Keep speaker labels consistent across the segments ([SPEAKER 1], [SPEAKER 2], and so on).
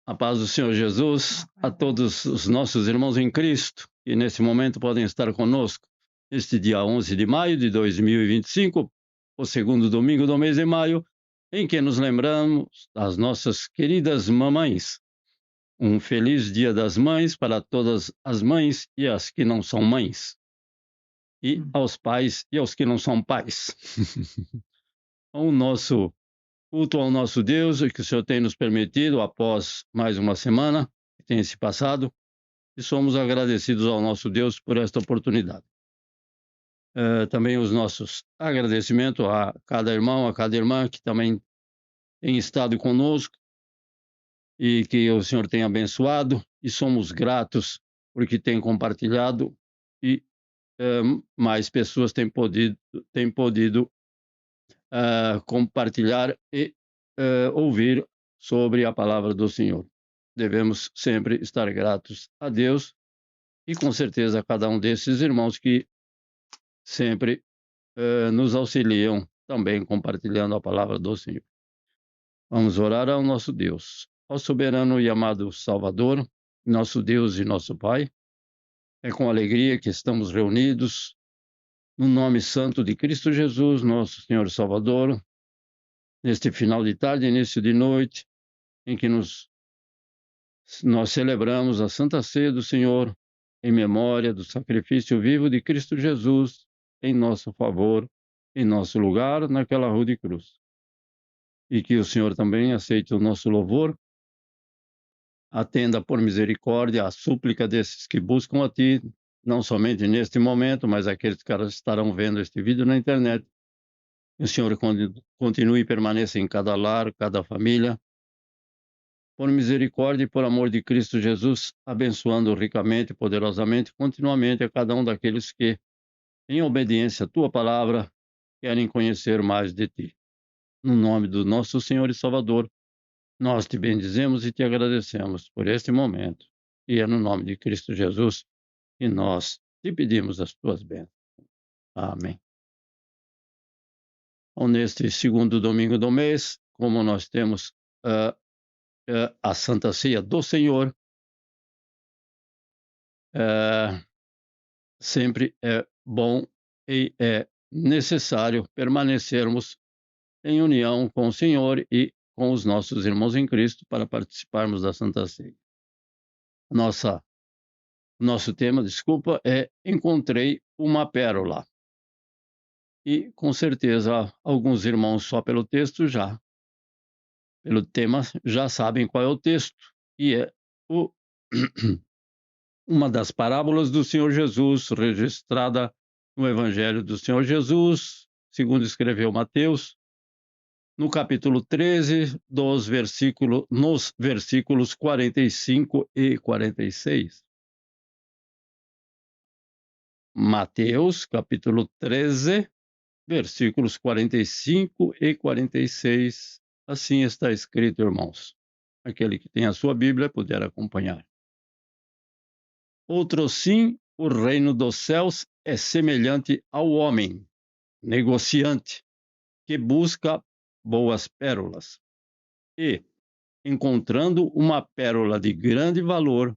[SPEAKER 1] A paz do Senhor Jesus a todos os nossos irmãos em Cristo que nesse momento podem estar conosco. Este dia 11 de maio de 2025, o segundo domingo do mês de maio, em que nos lembramos das nossas queridas mamães. Um feliz Dia das Mães para todas as mães e as que não são mães. E aos pais e aos que não são pais. O nosso culto ao nosso Deus, que o Senhor tem nos permitido após mais uma semana que tem se passado, e somos agradecidos ao nosso Deus por esta oportunidade. Também os nossos agradecimentos a cada irmão, a cada irmã que também tem estado conosco e que o Senhor tem abençoado, e somos gratos porque tem compartilhado e mais pessoas têm podido compartilhar e ouvir sobre a palavra do Senhor. Devemos sempre estar gratos a Deus e com certeza a cada um desses irmãos que sempre nos auxiliam também compartilhando a palavra do Senhor. Vamos orar ao nosso Deus, ao soberano e amado Salvador, nosso Deus e nosso Pai. É com alegria que estamos reunidos no nome santo de Cristo Jesus, nosso Senhor Salvador, neste final de tarde, início de noite, em que nós celebramos a Santa Ceia do Senhor, em memória do sacrifício vivo de Cristo Jesus, em nosso favor, em nosso lugar, naquela rude cruz. E que o Senhor também aceite o nosso louvor, atenda por misericórdia a súplica desses que buscam a Ti, não somente neste momento, mas aqueles que estarão vendo este vídeo na internet. Que o Senhor continue e permaneça em cada lar, cada família, por misericórdia e por amor de Cristo Jesus, abençoando ricamente, poderosamente, continuamente a cada um daqueles que, em obediência à Tua palavra, querem conhecer mais de Ti. No nome do nosso Senhor e Salvador, nós Te bendizemos e Te agradecemos por este momento. E é no nome de Cristo Jesus que nós Te pedimos as Tuas bênçãos. Amém. Então, neste segundo domingo do mês, como nós temos a Santa Ceia do Senhor, sempre é bom e é necessário permanecermos em união com o Senhor e com os nossos irmãos em Cristo para participarmos da Santa Ceia. Nosso tema, é Encontrei uma Pérola. E com certeza alguns irmãos só pelo texto pelo tema já sabem qual é o texto, e é uma das parábolas do Senhor Jesus, registrada no Evangelho do Senhor Jesus, segundo escreveu Mateus, no capítulo 13, nos versículos 45 e 46. Mateus, capítulo 13, versículos 45 e 46. Assim está escrito, irmãos. Aquele que tem a sua Bíblia puder acompanhar. Outro sim, o reino dos céus é semelhante ao homem, negociante, que busca boas pérolas. E, encontrando uma pérola de grande valor,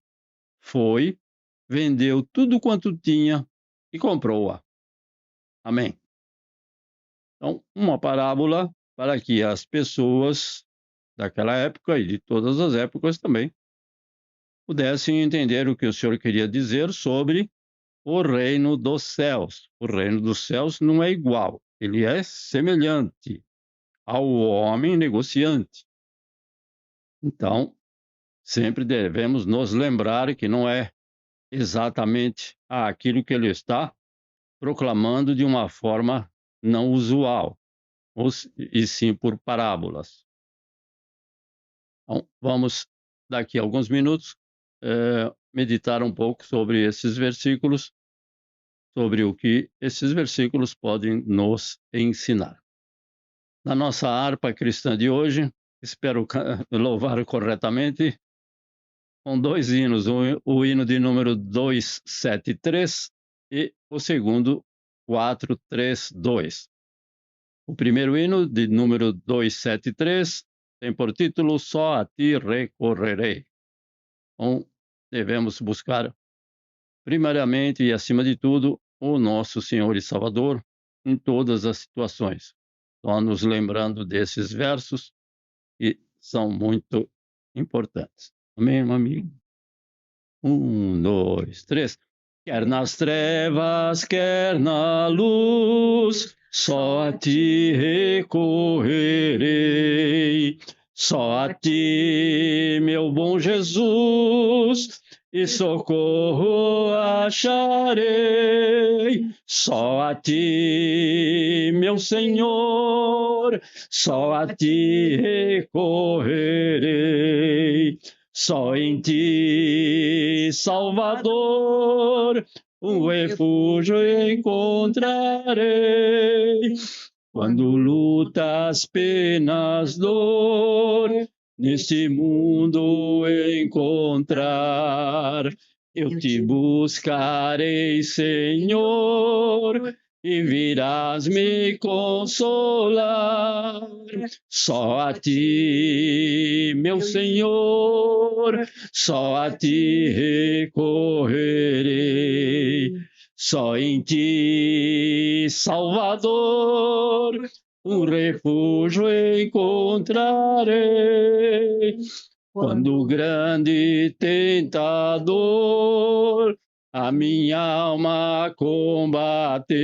[SPEAKER 1] foi, vendeu tudo quanto tinha e comprou-a. Amém. Então, uma parábola para que as pessoas daquela época e de todas as épocas também pudessem entender o que o Senhor queria dizer sobre o reino dos céus. O reino dos céus não é igual, ele é semelhante ao homem negociante. Então, sempre devemos nos lembrar que não é exatamente aquilo que ele está proclamando de uma forma não usual, e sim por parábolas. Então, vamos, daqui a alguns minutos, meditar um pouco sobre esses versículos, sobre o que esses versículos podem nos ensinar. Na nossa harpa cristã de hoje, espero louvar corretamente, com dois hinos, o hino de número 273 e o segundo 432. O primeiro hino de número 273 tem por título Só a Ti Recorrerei. Então, devemos buscar, primariamente e acima de tudo, o nosso Senhor e Salvador em todas as situações. Só nos lembrando desses versos que são muito importantes. Amém, meu amigo? 2, 3. Quer nas trevas, quer na luz, só a ti recorrerei. Só a ti, meu bom Jesus, e socorro acharei. Só a ti, meu Senhor, só a ti recorrerei. Só em ti, Salvador, um refúgio encontrarei. Quando lutas, penas, dor, neste mundo encontrar, eu te buscarei, Senhor, e virás me consolar. Só a ti, meu Senhor, só a ti recorrerei. Só em ti, Salvador, um refúgio encontrarei. Quando grande tentador a minha alma combater,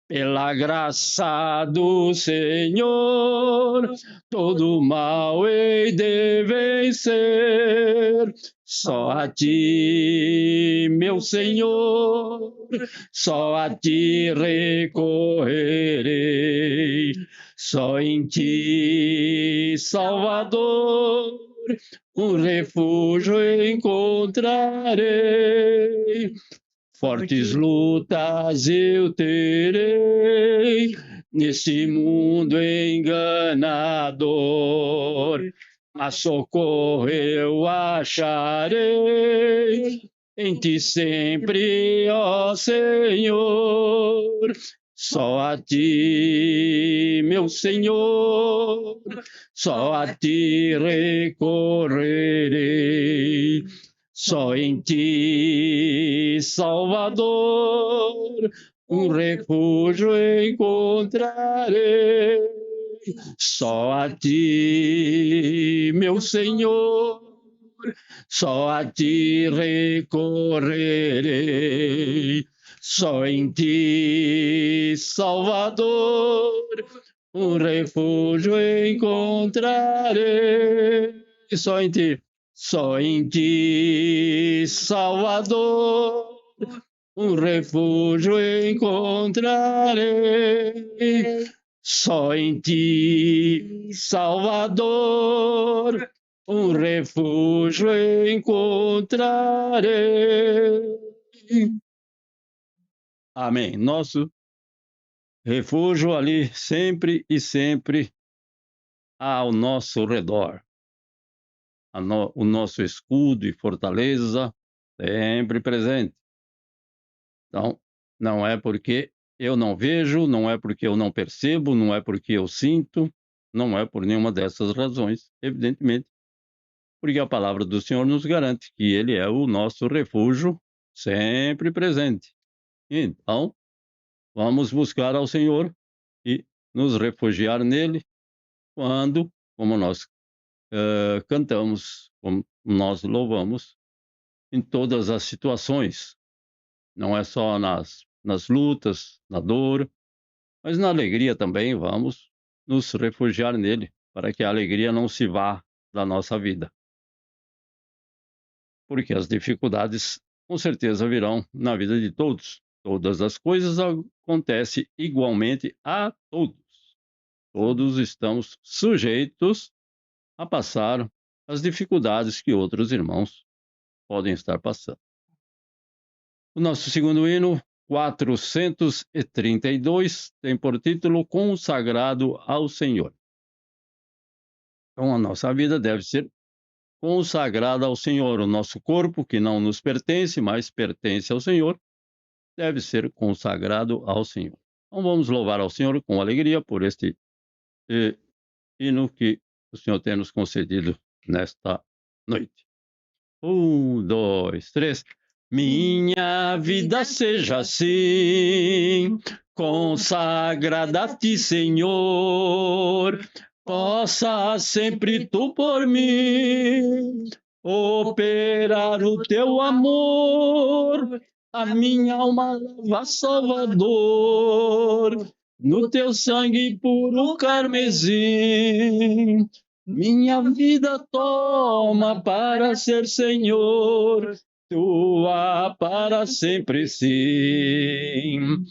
[SPEAKER 1] pela graça do Senhor, todo mal hei de vencer. Só a ti, meu Senhor, só a ti recorrerei. Só em ti, Salvador, um refúgio encontrarei. Fortes lutas eu terei nesse mundo enganador, mas socorro eu acharei em ti sempre, ó Senhor. Só a ti, meu Senhor, só a ti recorrerei. Só em ti, Salvador, um refúgio encontrarei. Só a ti, meu Senhor, só a ti recorrerei. Só em ti, Salvador, um refúgio encontrarei. Só em ti. Só em ti, Salvador, um refúgio encontrarei. Só em ti, Salvador, um refúgio encontrarei. Amém. Nosso refúgio ali sempre e sempre ao nosso redor. O nosso escudo e fortaleza sempre presente. Então, não é porque eu não vejo, não é porque eu não percebo, não é porque eu sinto, não é por nenhuma dessas razões, evidentemente, porque a palavra do Senhor nos garante que Ele é o nosso refúgio sempre presente. Então, vamos buscar ao Senhor e nos refugiar nele quando, como nós cantamos, como nós louvamos, em todas as situações. Não é só nas lutas, na dor, mas na alegria também vamos nos refugiar nele, para que a alegria não se vá da nossa vida. Porque as dificuldades com certeza virão na vida de todos. Todas as coisas acontecem igualmente a todos. Todos estamos sujeitos a passar as dificuldades que outros irmãos podem estar passando. O nosso segundo hino, 432, tem por título Consagrado ao Senhor. Então, a nossa vida deve ser consagrada ao Senhor. O nosso corpo, que não nos pertence, mas pertence ao Senhor, deve ser consagrado ao Senhor. Então, vamos louvar ao Senhor com alegria por este e no que o Senhor tem nos concedido nesta noite. 1, 2, 3. Minha vida seja assim, consagrada a ti, Senhor. Possa sempre tu por mim operar o teu amor. A minha alma lava, Salvador, no teu sangue puro carmesim. Minha vida toma para ser Senhor, tua para sempre sim.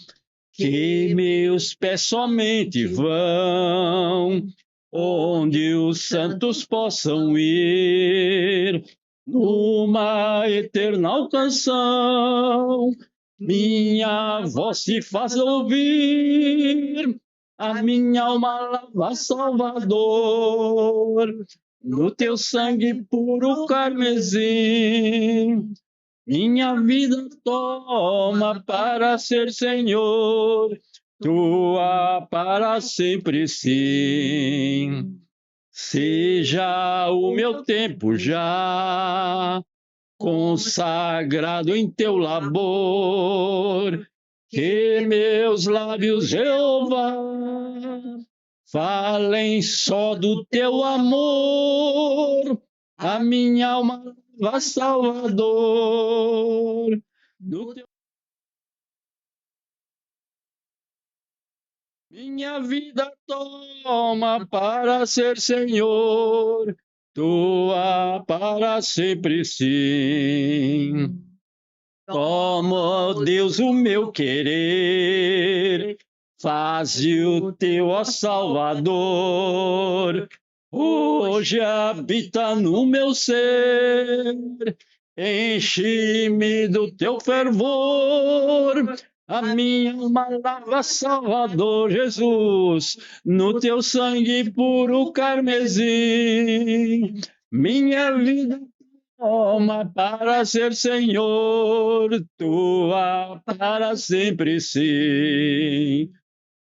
[SPEAKER 1] Que meus pés somente vão onde os santos possam ir, numa eterna canção. Minha voz se faz ouvir, a minha alma lava, Salvador, no teu sangue puro carmesim. Minha vida toma para ser Senhor, tua para sempre sim. Seja o meu tempo já consagrado em teu labor, que meus lábios, Jeová, falem só do teu amor. A minha alma lava, Salvador, do teu... Minha vida toma para ser Senhor, tua para sempre sim. Toma, Deus, o meu querer, faze o teu, ó Salvador, hoje habita no meu ser, enche-me do teu fervor, a minha alma lava, Salvador Jesus, no teu sangue puro carmesim. Minha vida toma para ser Senhor, tua para sempre sim.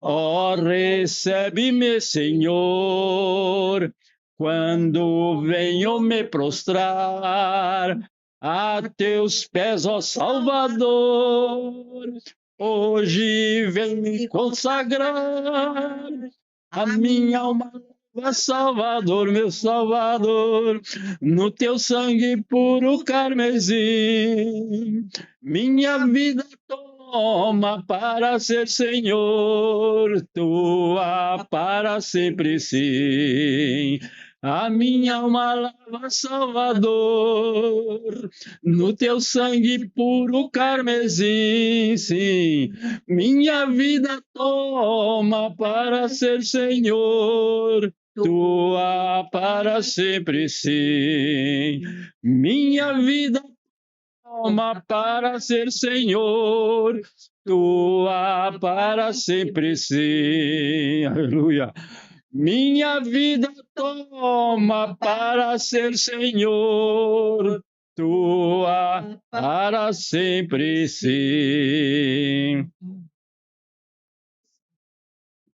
[SPEAKER 1] Ó, recebe-me, Senhor, quando venho me prostrar a teus pés, ó Salvador. Hoje vem me consagrar a minha alma, Salvador, meu Salvador, no teu sangue puro carmesim. Minha vida toma para ser Senhor, tua para sempre sim. A minha alma lava, Salvador, no teu sangue puro carmesim, sim. Minha vida toma para ser Senhor, tua para sempre sim. Minha vida toma para ser Senhor, tua para sempre sim. Aleluia. Minha vida toma para ser Senhor, tua para sempre sim.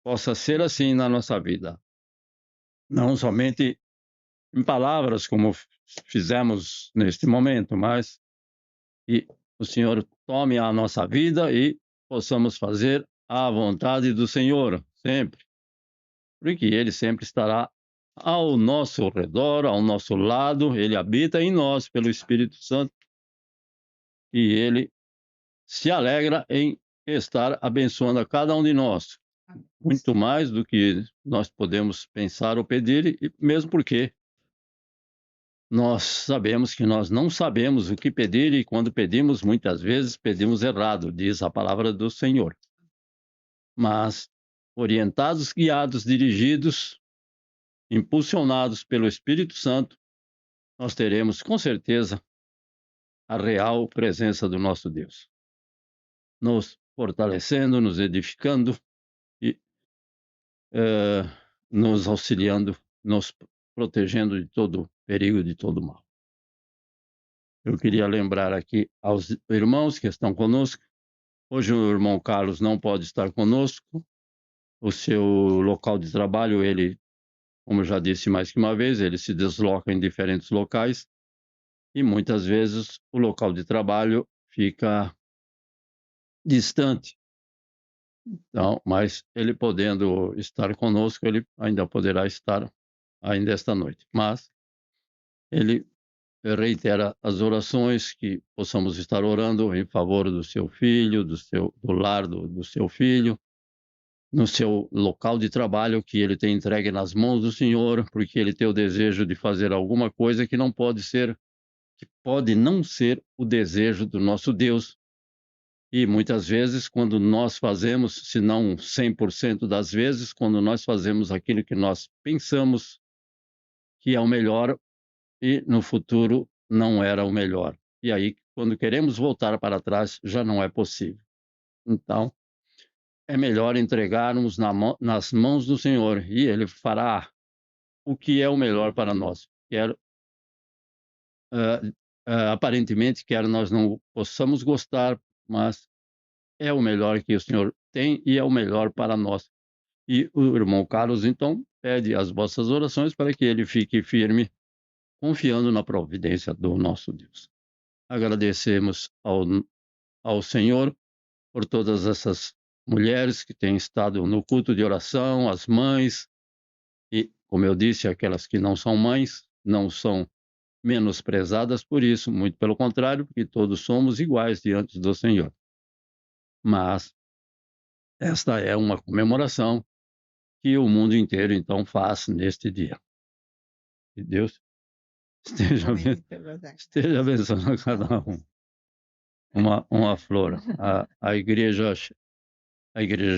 [SPEAKER 1] Possa ser assim na nossa vida, não somente em palavras, como fizemos neste momento, mas que o Senhor tome a nossa vida e possamos fazer a vontade do Senhor, sempre, porque Ele sempre estará ao nosso redor, ao nosso lado, Ele habita em nós pelo Espírito Santo e Ele se alegra em estar abençoando a cada um de nós, muito mais do que nós podemos pensar ou pedir, e mesmo porque nós sabemos que nós não sabemos o que pedir e quando pedimos, muitas vezes pedimos errado, diz a palavra do Senhor. Mas orientados, guiados, dirigidos, impulsionados pelo Espírito Santo, nós teremos com certeza a real presença do nosso Deus, nos fortalecendo, nos edificando e nos auxiliando, nos protegendo de todo perigo, de todo mal. Eu queria lembrar aqui aos irmãos que estão conosco. Hoje o irmão Carlos não pode estar conosco. O seu local de trabalho, ele Como eu já disse mais que uma vez, ele se desloca em diferentes locais e muitas vezes o local de trabalho fica distante. Então, mas ele podendo estar conosco, ele ainda poderá estar ainda esta noite. Mas ele reitera as orações que possamos estar orando em favor do seu filho, do lar do seu filho, no seu local de trabalho, que ele tem entregue nas mãos do Senhor, porque ele tem o desejo de fazer alguma coisa que não pode ser, que pode não ser o desejo do nosso Deus. E muitas vezes, quando nós fazemos, se não 100% das vezes, quando nós fazemos aquilo que nós pensamos que é o melhor e no futuro não era o melhor. E aí, quando queremos voltar para trás, já não é possível. Então, é melhor entregarmos nas mãos do Senhor e Ele fará o que é o melhor para nós. Quer, ah, aparentemente, quer nós não possamos gostar, mas é o melhor que o Senhor tem e é o melhor para nós. E o irmão Carlos, então, pede as vossas orações para que ele fique firme, confiando na providência do nosso Deus. Agradecemos ao Senhor por todas essas mulheres que têm estado no culto de oração, as mães, e, como eu disse, aquelas que não são mães, não são menosprezadas por isso, muito pelo contrário, porque todos somos iguais diante do Senhor. Mas esta é uma comemoração que o mundo inteiro, então, faz neste dia. Que Deus esteja, esteja abençoando a cada um. Uma flor. A igreja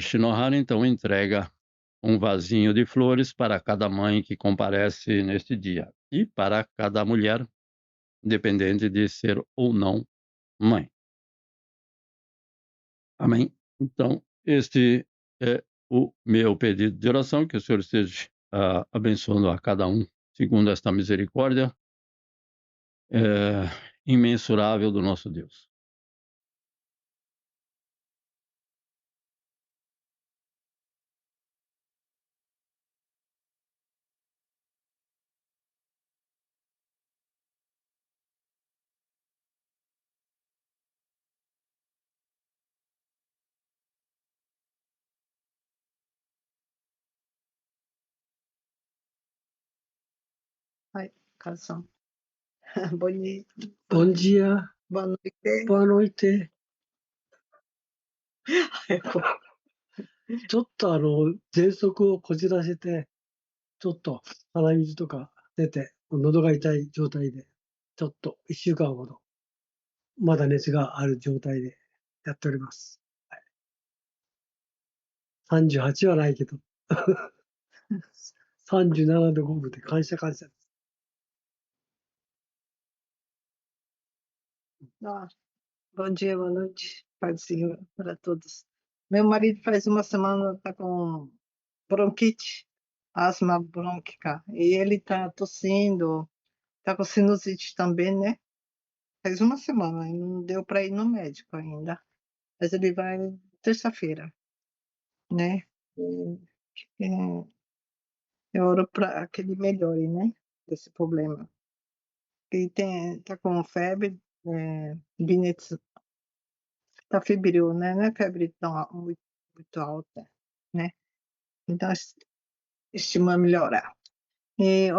[SPEAKER 1] Shinohara, então, entrega um vasinho de flores para cada mãe que comparece neste dia e para cada mulher, independente de ser ou não mãe. Amém? Então, este é o meu pedido de oração, que o Senhor esteja abençoando a cada um, segundo esta misericórdia imensurável do nosso Deus.
[SPEAKER 2] Ai, canção. Bonito.
[SPEAKER 3] Bom dia,
[SPEAKER 2] Boa noite.
[SPEAKER 3] boa noite. ちょっと喘息をこじらせて、ちょっと鼻水とか出て、喉が痛い状態で、ちょっと1週間ほど、まだ熱がある状態でやっております。はい、38はないけど、37度5分で感謝感謝です。
[SPEAKER 2] Bom dia, boa noite. Paz do Senhor para todos. Meu marido faz uma semana tá com bronquite, asma brônquica, e ele tá tossindo, tá com sinusite também, né? Faz uma semana, e não deu para ir no médico ainda, mas ele vai terça-feira, né? E, eu oro para que ele melhore, né? Desse problema. Ele tá com febre, tá febril, né? Não é febre muito, muito alta, né? Então, estima melhorar. E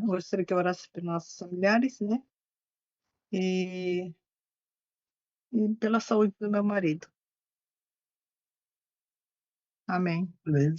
[SPEAKER 2] gostaria que orasse pelos nossos familiares, né? E pela saúde do meu marido. Amém.
[SPEAKER 3] Amém.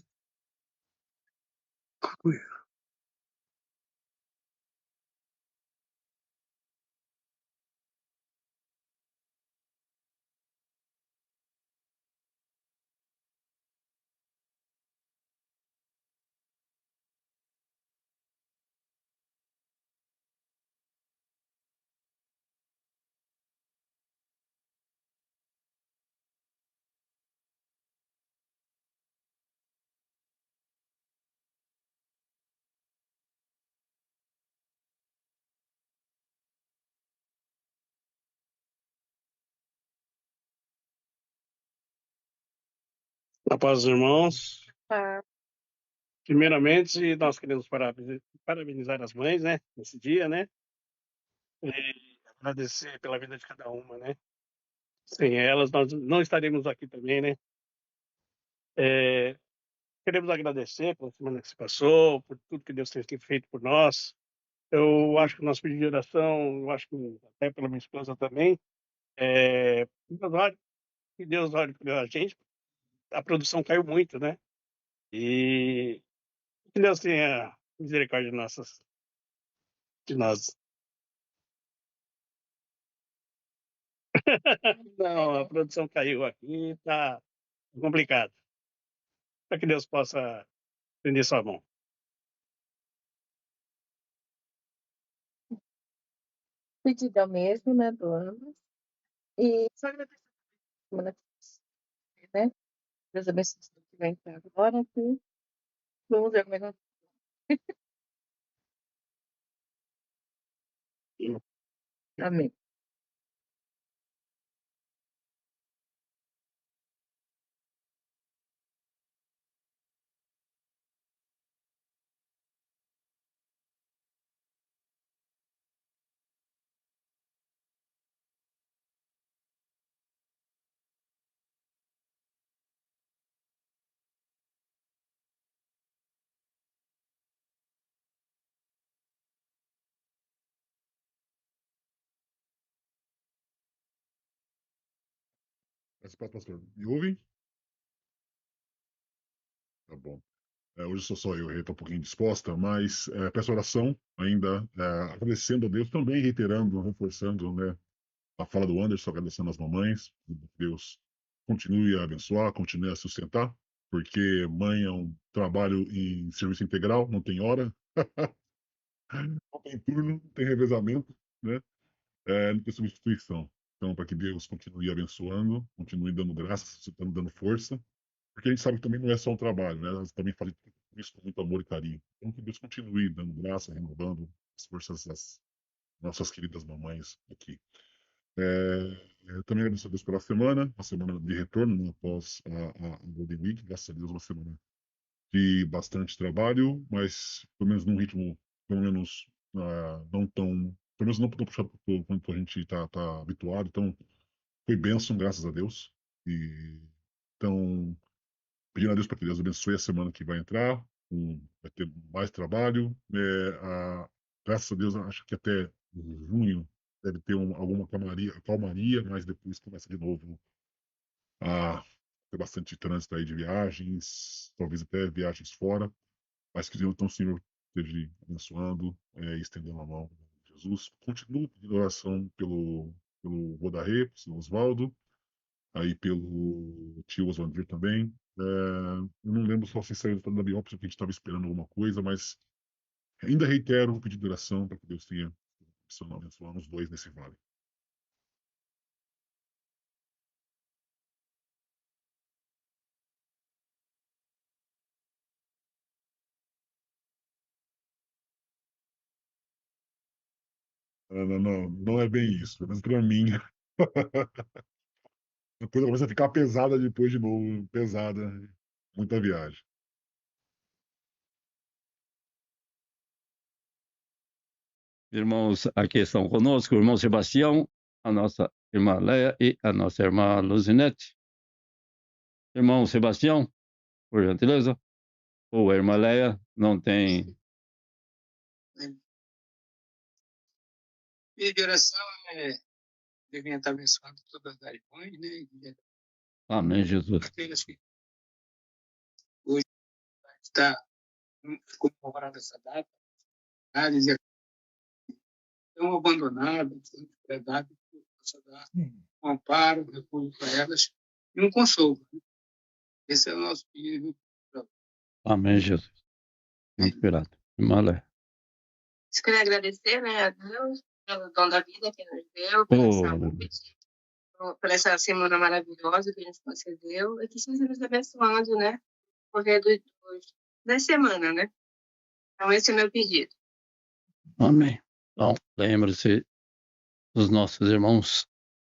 [SPEAKER 4] A paz dos irmãos. Primeiramente, nós queremos parabenizar as mães, né, nesse dia, né, e agradecer pela vida de cada uma, né. Sem elas, nós não estaremos aqui também, né. Eh, Queremos agradecer pela semana que se passou, por tudo que Deus tem feito por nós. Eu acho que o nosso pedido de oração, eu acho que até pela minha esposa também, Deus olhe que Deus olhe pra gente, a produção caiu muito, né, e que Deus tenha misericórdia de nós. Não, a produção caiu aqui, tá complicado. Para que Deus possa estender sua mão.
[SPEAKER 5] Pedido é o mesmo, né, do ambos. E só agradecer a semana que vem, né? Deus abençoe tudo que vai entrar agora aqui. Vamos ver como é que vai. Amém.
[SPEAKER 6] Pastor, me ouvem? Tá bom. Hoje sou só eu, a Rê tá um pouquinho disposta, mas peço oração ainda, agradecendo a Deus, também reiterando, reforçando, né, a fala do Anderson, agradecendo as mamães, que Deus continue a abençoar, continue a sustentar, porque mãe é um trabalho em serviço integral, não tem hora, não tem turno, não tem revezamento, né, não tem substituição. Então, para que Deus continue abençoando, continue dando graça, dando força, porque a gente sabe que também não é só um trabalho, né? Elas também fazem tudo isso com muito amor e carinho. Então, que Deus continue dando graça, renovando as forças das nossas queridas mamães aqui. Eu também agradeço a Deus pela semana, uma semana de retorno, né, após a Golden Week. Graças a Deus, uma semana de bastante trabalho, mas pelo menos num ritmo, pelo menos não tão. Pelo menos não tão puxado quanto a gente tá habituado. Então, foi bênção, graças a Deus. E, então, pedindo a Deus para que Deus abençoe a semana que vai entrar, vai ter mais trabalho. Graças a Deus, acho que até junho deve ter alguma calmaria, mas depois começa de novo a ter bastante trânsito aí de viagens, talvez até viagens fora, mas que Deus, então, o Senhor esteja abençoando, estendendo a mão. Jesus, continuo pedindo oração pelo Rodarê, pelo seu Oswaldo, aí pelo tio Oswandir também. Eu não lembro só se saiu da biópsia, porque a gente estava esperando alguma coisa, mas ainda reitero o pedido de oração para que Deus tenha abençoando os dois nesse vale. Não é bem isso, pelo menos para mim. A coisa começa a ficar pesada depois de novo, pesada, muita viagem.
[SPEAKER 1] Irmãos, aqui estão conosco o irmão Sebastião, a nossa irmã Leia e a nossa irmã Luzinete. Irmão Sebastião, por gentileza. Ou a irmã Leia não tem.
[SPEAKER 7] Minha de oração devem estar abençoando todas as mães, né? E
[SPEAKER 1] Amém, Jesus.
[SPEAKER 7] aquelas que hoje está comemorando essa data, e estão abandonadas, estão desprezadas, que possa dar um amparo, um refúgio para elas e um consolo. Né? Esse é o nosso pedido.
[SPEAKER 1] Amém, Jesus. Muito grato. Irmã Leia.
[SPEAKER 5] Eu queria agradecer, né, a Deus pelo dom da vida que nos deu, pela saúde, por essa semana maravilhosa que Ele nos concedeu e que seja nos abençoando, né, por correr da semana, né? Então, esse é o meu pedido.
[SPEAKER 1] Amém. Então, lembre-se dos nossos irmãos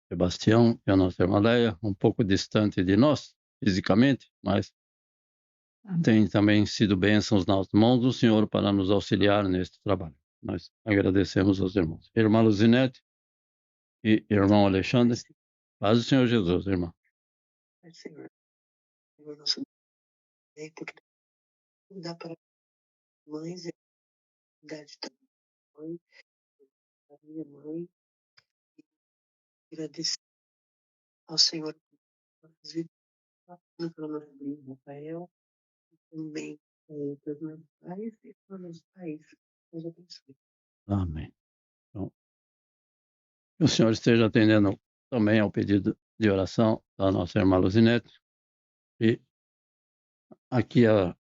[SPEAKER 1] Sebastião e a nossa irmã Leia, um pouco distante de nós, fisicamente, mas tem também sido bênçãos nas mãos do Senhor para nos auxiliar neste trabalho. Nós agradecemos aos irmãos. Irmã Luzinete e irmão Alexandre, paz do Senhor Jesus, irmã.
[SPEAKER 8] Senhor, nosso bem, porque dá para mães, a idade da mãe, da minha mãe, e agradecer ao Senhor pelas vidas, pelo meu sobrinho Rafael, e também pelos meus pais e pelos meus pais. Deus abençoe.
[SPEAKER 1] Amém. Então, que o Senhor esteja atendendo também ao pedido de oração da nossa irmã Luzinete. E aqui a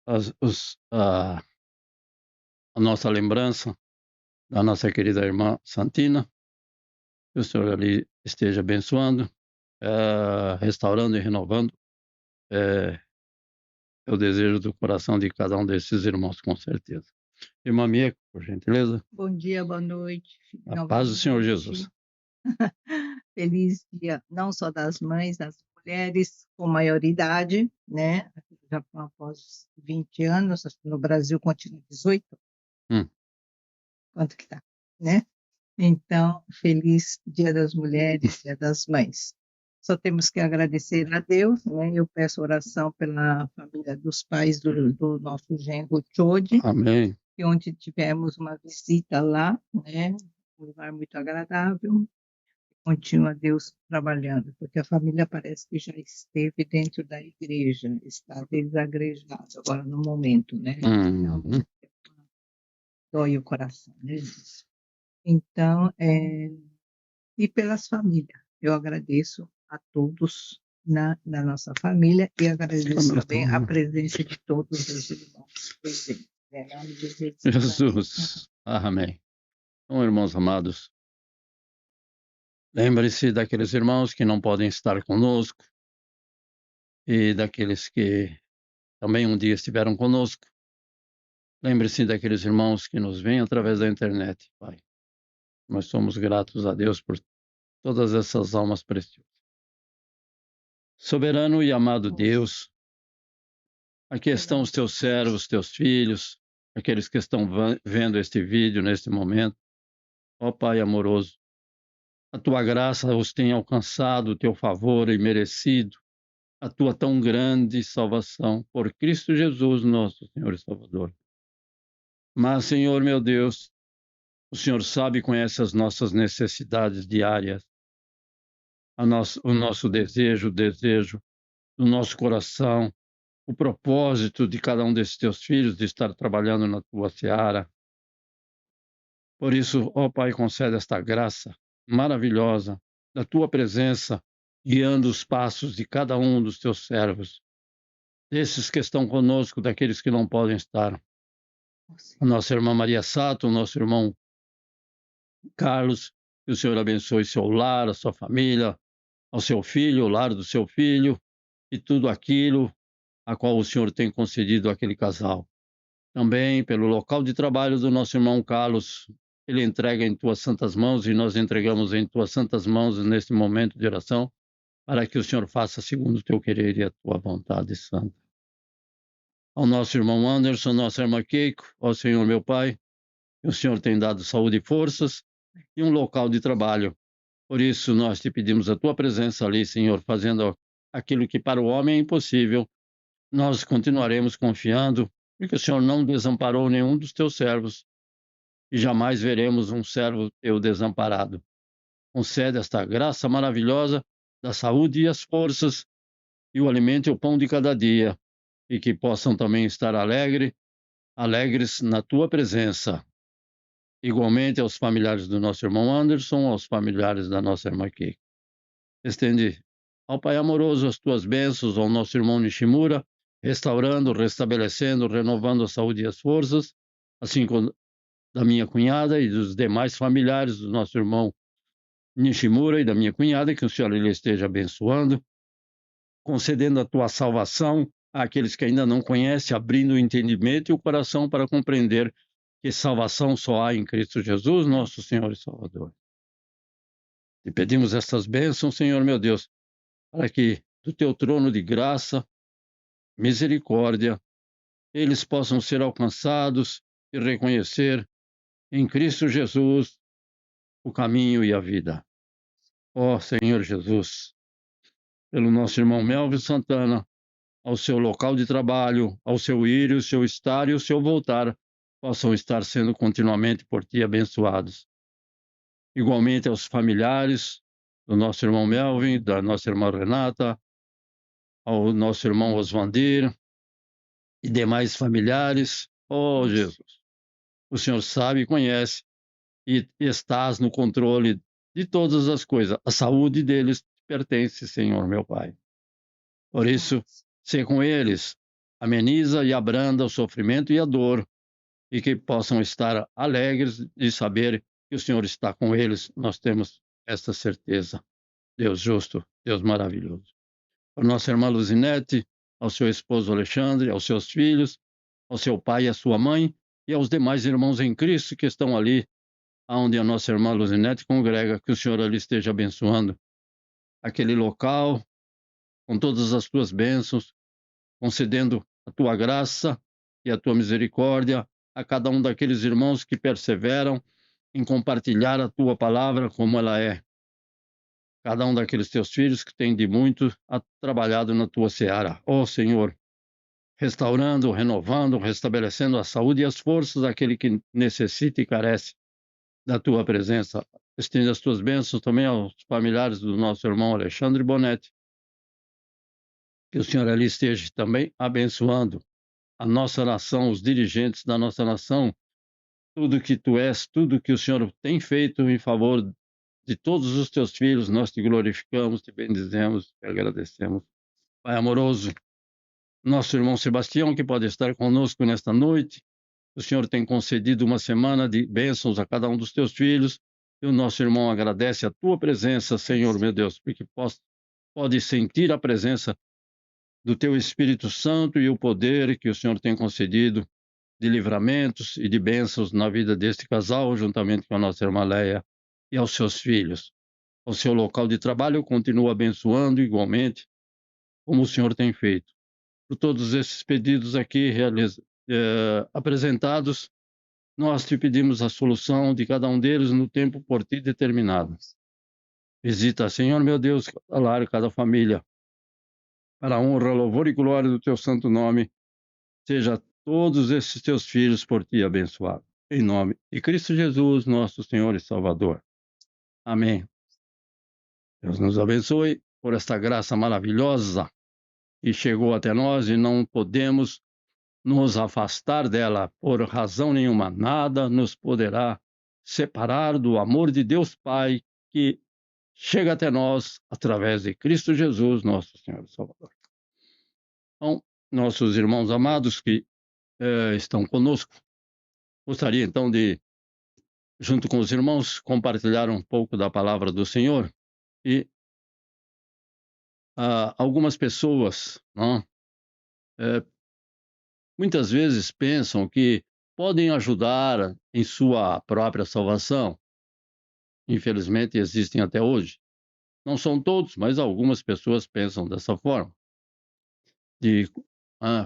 [SPEAKER 1] nossa lembrança da nossa querida irmã Santina. Que o Senhor ali esteja abençoando, restaurando e renovando o desejo do coração de cada um desses irmãos, com certeza. Irmã Mia, por gentileza.
[SPEAKER 9] Bom dia, boa noite.
[SPEAKER 1] A paz do Senhor Jesus.
[SPEAKER 9] Feliz dia, não só das mães, das mulheres com maioridade, né? Aqui no Japão, após 20 anos, acho que no Brasil continua 18. Quanto que tá, né? Então, feliz Dia das Mulheres, Dia das Mães. Só temos que agradecer a Deus, né? Eu peço oração pela família dos pais do nosso genro Chodi.
[SPEAKER 1] Amém.
[SPEAKER 9] E onde tivemos uma visita lá, né? Um lugar muito agradável. Continua Deus trabalhando, porque a família parece que já esteve dentro da igreja, está desagrejada agora no momento, né? Então, dói o coração, né? Então, e pelas famílias, eu agradeço a todos na nossa família e agradeço também a presença de todos os irmãos presentes.
[SPEAKER 1] Jesus, amém. Então, irmãos amados, lembre-se daqueles irmãos que não podem estar conosco e daqueles que também um dia estiveram conosco. Lembre-se daqueles irmãos que nos veem através da internet, Pai. Nós somos gratos a Deus por todas essas almas preciosas. Soberano e amado Deus, aqui estão os teus servos, teus filhos, aqueles que estão vendo este vídeo neste momento. Ó Pai amoroso, a tua graça os tem alcançado, o teu favor e merecido, a tua tão grande salvação por Cristo Jesus, nosso Senhor e Salvador. Mas, Senhor meu Deus, o Senhor sabe e conhece as nossas necessidades diárias, o nosso desejo, o desejo do nosso coração, o propósito de cada um desses teus filhos de estar trabalhando na tua seara. Por isso, ó Pai, concede esta graça maravilhosa da tua presença, guiando os passos de cada um dos teus servos, desses que estão conosco, daqueles que não podem estar. A nossa irmã Maria Sato, o nosso irmão Carlos, que o Senhor abençoe seu lar, a sua família, ao seu filho, o lar do seu filho, e tudo aquilo a qual o Senhor tem concedido àquele casal. Também pelo local de trabalho do nosso irmão Carlos, ele entrega em tuas santas mãos e nós entregamos em tuas santas mãos neste momento de oração, para que o Senhor faça segundo o teu querer e a tua vontade santa. Ao nosso irmão Anderson, nossa irmã Keiko, ao Senhor meu Pai, que o Senhor tem dado saúde e forças e um local de trabalho. Por isso nós te pedimos a tua presença ali, Senhor, fazendo aquilo que para o homem é impossível. Nós continuaremos confiando, porque o Senhor não desamparou nenhum dos teus servos e jamais veremos um servo teu desamparado. Concede esta graça maravilhosa da saúde e as forças e o alimento e o pão de cada dia, e que possam também estar alegres na tua presença. Igualmente aos familiares do nosso irmão Anderson, aos familiares da nossa irmã Keiko. Estende ao Pai amoroso as tuas bênçãos ao nosso irmão Nishimura, restaurando, restabelecendo, renovando a saúde e as forças, assim como da minha cunhada e dos demais familiares do nosso irmão Nishimura e da minha cunhada, que o Senhor lhe esteja abençoando, concedendo a tua salvação àqueles que ainda não conhecem, abrindo o entendimento e o coração para compreender que salvação só há em Cristo Jesus, nosso Senhor e Salvador. Te pedimos estas bênçãos, Senhor meu Deus, para que do teu trono de graça, misericórdia eles possam ser alcançados e reconhecer em Cristo Jesus o caminho e a vida. Ó Senhor Jesus, pelo nosso irmão Melvin Santana, ao seu local de trabalho, ao seu ir, o seu estar e o seu voltar, possam estar sendo continuamente por ti abençoados. Igualmente aos familiares do nosso irmão Melvin, da nossa irmã Renata, ao nosso irmão Osvandir e demais familiares. Ó Jesus, o Senhor sabe e conhece e estás no controle de todas as coisas. A saúde deles pertence, Senhor, meu Pai. Por isso, ser com eles, ameniza e abranda o sofrimento e a dor, e que possam estar alegres de saber que o Senhor está com eles. Nós temos esta certeza. Deus justo, Deus maravilhoso. A nossa irmã Luzinete, ao seu esposo Alexandre, aos seus filhos, ao seu pai e à sua mãe, e aos demais irmãos em Cristo que estão ali, onde a nossa irmã Luzinete congrega, que o Senhor ali esteja abençoando aquele local, com todas as tuas bênçãos, concedendo a tua graça e a tua misericórdia a cada um daqueles irmãos que perseveram em compartilhar a tua palavra como ela é. Cada um daqueles teus filhos que tem de muito trabalhado na tua seara. Ó Senhor, restaurando, renovando, restabelecendo a saúde e as forças daquele que necessita e carece da tua presença. Estende as tuas bênçãos também aos familiares do nosso irmão Alexandre Bonetti. Que o Senhor ali esteja também abençoando a nossa nação, os dirigentes da nossa nação, tudo que tu és, tudo que o Senhor tem feito em favor de todos os teus filhos, nós te glorificamos, te bendizemos, te agradecemos. Pai amoroso, nosso irmão Sebastião, que pode estar conosco nesta noite, o Senhor tem concedido uma semana de bênçãos a cada um dos teus filhos, e o nosso irmão agradece a tua presença, Senhor, meu Deus, porque pode sentir a presença do teu Espírito Santo e o poder que o Senhor tem concedido de livramentos e de bênçãos na vida deste casal, juntamente com a nossa irmã Leia e aos seus filhos. Ao seu local de trabalho, continua abençoando igualmente, como o Senhor tem feito. Por todos esses pedidos aqui apresentados, nós te pedimos a solução de cada um deles no tempo por ti determinado. Visita, Senhor meu Deus, cada lar, cada família, para a honra, louvor e glória do teu santo nome, seja todos esses teus filhos por ti abençoados. Em nome de Cristo Jesus, nosso Senhor e Salvador. Amém. Deus nos abençoe por esta graça maravilhosa que chegou até nós e não podemos nos afastar dela por razão nenhuma. Nada nos poderá separar do amor de Deus Pai que chega até nós através de Cristo Jesus, nosso Senhor e Salvador. Então, nossos irmãos amados que estão conosco, gostaria então de, junto com os irmãos, compartilhar um pouco da palavra do Senhor. E algumas pessoas muitas vezes pensam que podem ajudar em sua própria salvação. Infelizmente, existem até hoje. Não são todos, mas algumas pessoas pensam dessa forma.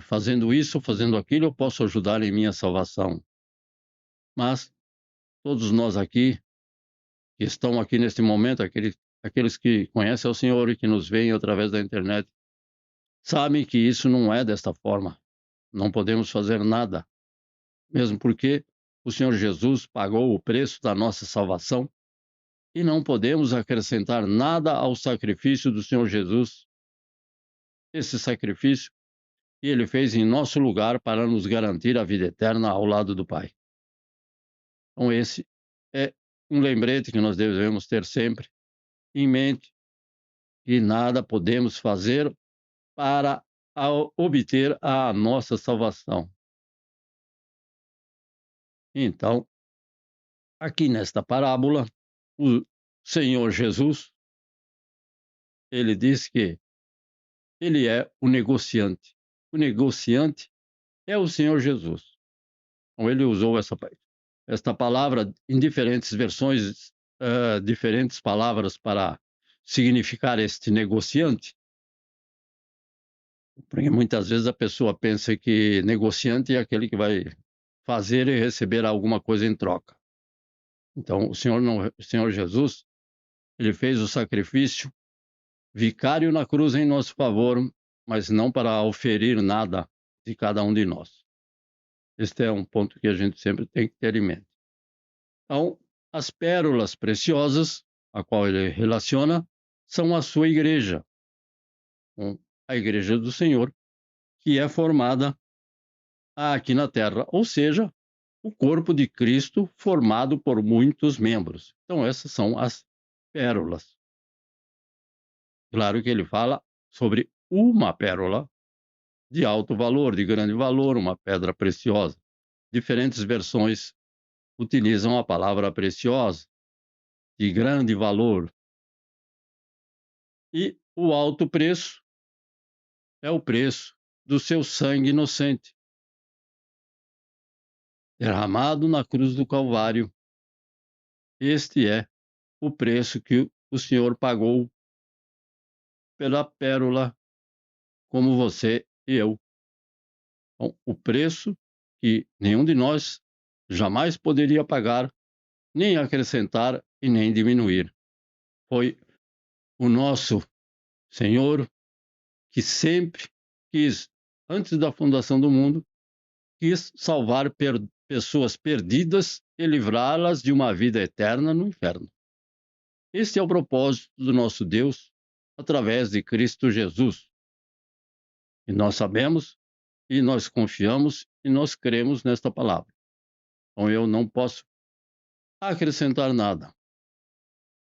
[SPEAKER 1] Fazendo isso, fazendo aquilo, eu posso ajudar em minha salvação. Mas todos nós aqui, que estão aqui neste momento, aqueles que conhecem o Senhor e que nos veem através da internet, sabem que isso não é desta forma. Não podemos fazer nada, mesmo porque o Senhor Jesus pagou o preço da nossa salvação e não podemos acrescentar nada ao sacrifício do Senhor Jesus. Esse sacrifício que Ele fez em nosso lugar para nos garantir a vida eterna ao lado do Pai. Então esse é um lembrete que nós devemos ter sempre em mente, que nada podemos fazer para obter a nossa salvação. Então, aqui nesta parábola, o Senhor Jesus, ele diz que ele é o negociante. O negociante é o Senhor Jesus. Então, ele usou esta palavra em diferentes versões, diferentes palavras para significar este negociante. Porque muitas vezes a pessoa pensa que negociante é aquele que vai fazer e receber alguma coisa em troca. Então, o Senhor Jesus, ele fez o sacrifício vicário na cruz em nosso favor, mas não para oferir nada de cada um de nós. Este é um ponto que a gente sempre tem que ter em mente. Então, as pérolas preciosas, a qual ele relaciona, são a sua igreja, a igreja do Senhor, que é formada aqui na terra, ou seja, o corpo de Cristo formado por muitos membros. Então, essas são as pérolas. Claro que ele fala sobre uma pérola de alto valor, de grande valor, uma pedra preciosa. Diferentes versões utilizam a palavra preciosa, de grande valor. E o alto preço é o preço do seu sangue inocente, derramado na cruz do Calvário. Este é o preço que o Senhor pagou pela pérola, como você e eu. Então, o preço que nenhum de nós jamais poderia pagar, nem acrescentar e nem diminuir. Foi o nosso Senhor que sempre quis, antes da fundação do mundo, quis salvar pessoas perdidas e livrá-las de uma vida eterna no inferno. Este é o propósito do nosso Deus através de Cristo Jesus. E nós sabemos, e nós confiamos, e nós cremos nesta palavra. Então eu não posso acrescentar nada.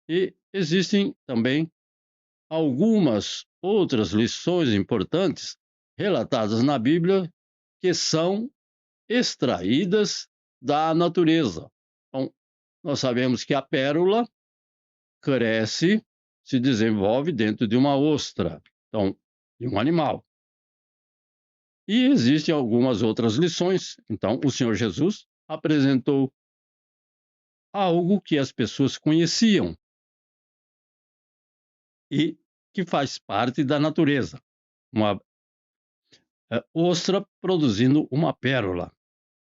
[SPEAKER 1] E existem também algumas outras lições importantes relatadas na Bíblia que são extraídas da natureza. Então, nós sabemos que a pérola cresce, se desenvolve dentro de uma ostra, então, de um animal. E existem algumas outras lições. Então, o Senhor Jesus apresentou algo que as pessoas conheciam e que faz parte da natureza. Uma ostra produzindo uma pérola.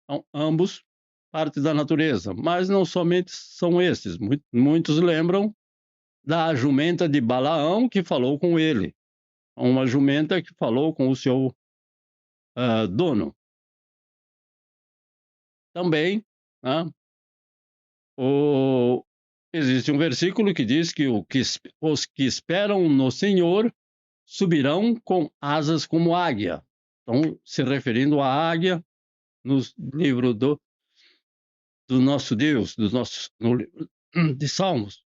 [SPEAKER 1] Então, ambos parte da natureza, mas não somente são esses. Muitos lembram da jumenta de Balaão que falou com ele. Uma jumenta que falou com o seu dono. Também, né, existe um versículo que diz que os que esperam no Senhor subirão com asas como águia. Então, se referindo à águia, no livro do nosso Deus, no livro de Salmos.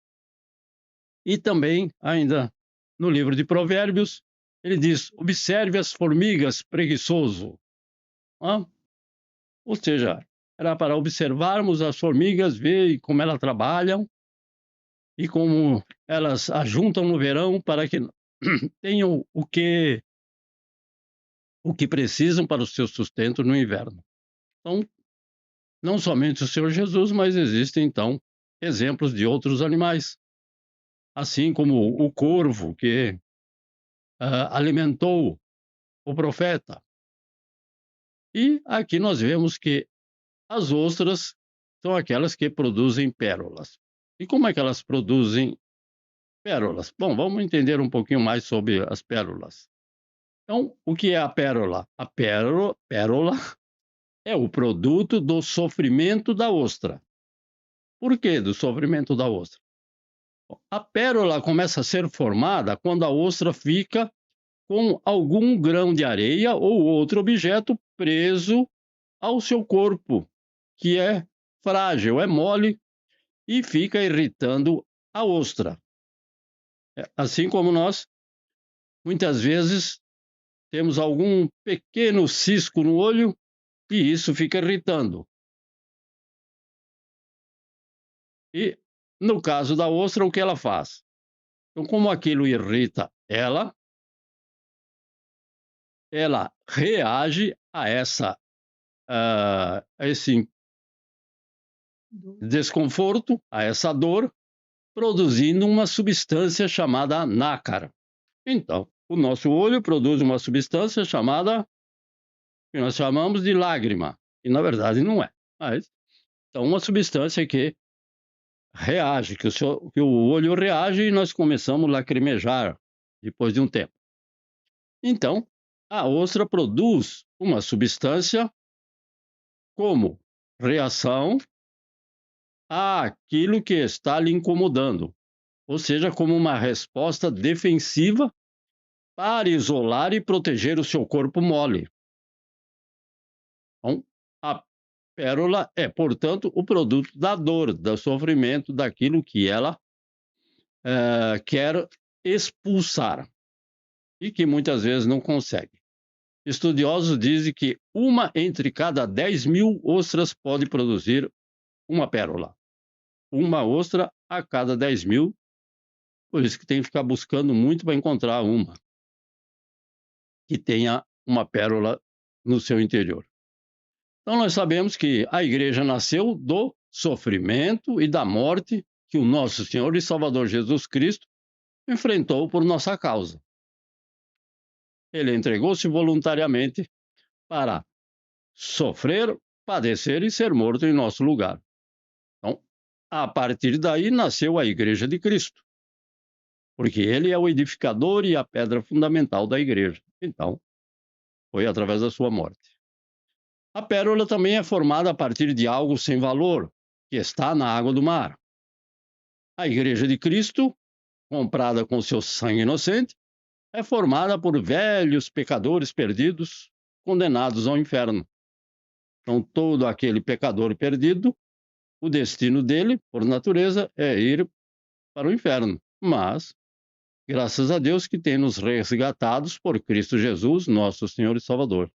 [SPEAKER 1] E também, ainda no livro de Provérbios, ele diz: observe as formigas, preguiçoso. Ou seja, era para observarmos as formigas, ver como elas trabalham e como elas ajuntam no verão para que tenham o que precisam para o seu sustento no inverno. Então, não somente o Senhor Jesus, mas existem, então, exemplos de outros animais. Assim como o corvo que alimentou o profeta. E aqui nós vemos que as ostras são aquelas que produzem pérolas. E como é que elas produzem pérolas? Bom, vamos entender um pouquinho mais sobre as pérolas. Então, o que é a pérola? A pérola é o produto do sofrimento da ostra. Por que do sofrimento da ostra? A pérola começa a ser formada quando a ostra fica com algum grão de areia ou outro objeto preso ao seu corpo, que é frágil, é mole e fica irritando a ostra. Assim como nós, muitas vezes, temos algum pequeno cisco no olho e isso fica irritando. E, no caso da ostra, o que ela faz? Então, como aquilo irrita ela reage a esse desconforto, a essa dor, produzindo uma substância chamada nácar. Então, o nosso olho produz uma substância chamada, que nós chamamos de lágrima, e na verdade não é. Mas, então, uma substância que reage, que o olho reage e nós começamos a lacrimejar depois de um tempo. Então, a ostra produz uma substância como reação àquilo que está lhe incomodando, ou seja, como uma resposta defensiva para isolar e proteger o seu corpo mole. Então, a pérola é, portanto, o produto da dor, do sofrimento, daquilo que ela quer expulsar e que muitas vezes não consegue. Estudiosos dizem que uma entre cada 10.000 ostras pode produzir uma pérola. Uma ostra a cada 10.000, por isso que tem que ficar buscando muito para encontrar uma que tenha uma pérola no seu interior. Então nós sabemos que a igreja nasceu do sofrimento e da morte que o nosso Senhor e Salvador Jesus Cristo enfrentou por nossa causa. Ele entregou-se voluntariamente para sofrer, padecer e ser morto em nosso lugar. Então, a partir daí nasceu a Igreja de Cristo, porque ele é o edificador e a pedra fundamental da igreja. Então, foi através da sua morte. A pérola também é formada a partir de algo sem valor, que está na água do mar. A Igreja de Cristo, comprada com seu sangue inocente, é formada por velhos pecadores perdidos, condenados ao inferno. Então, todo aquele pecador perdido, o destino dele, por natureza, é ir para o inferno. Mas, graças a Deus que tem nos resgatados por Cristo Jesus, nosso Senhor e Salvador.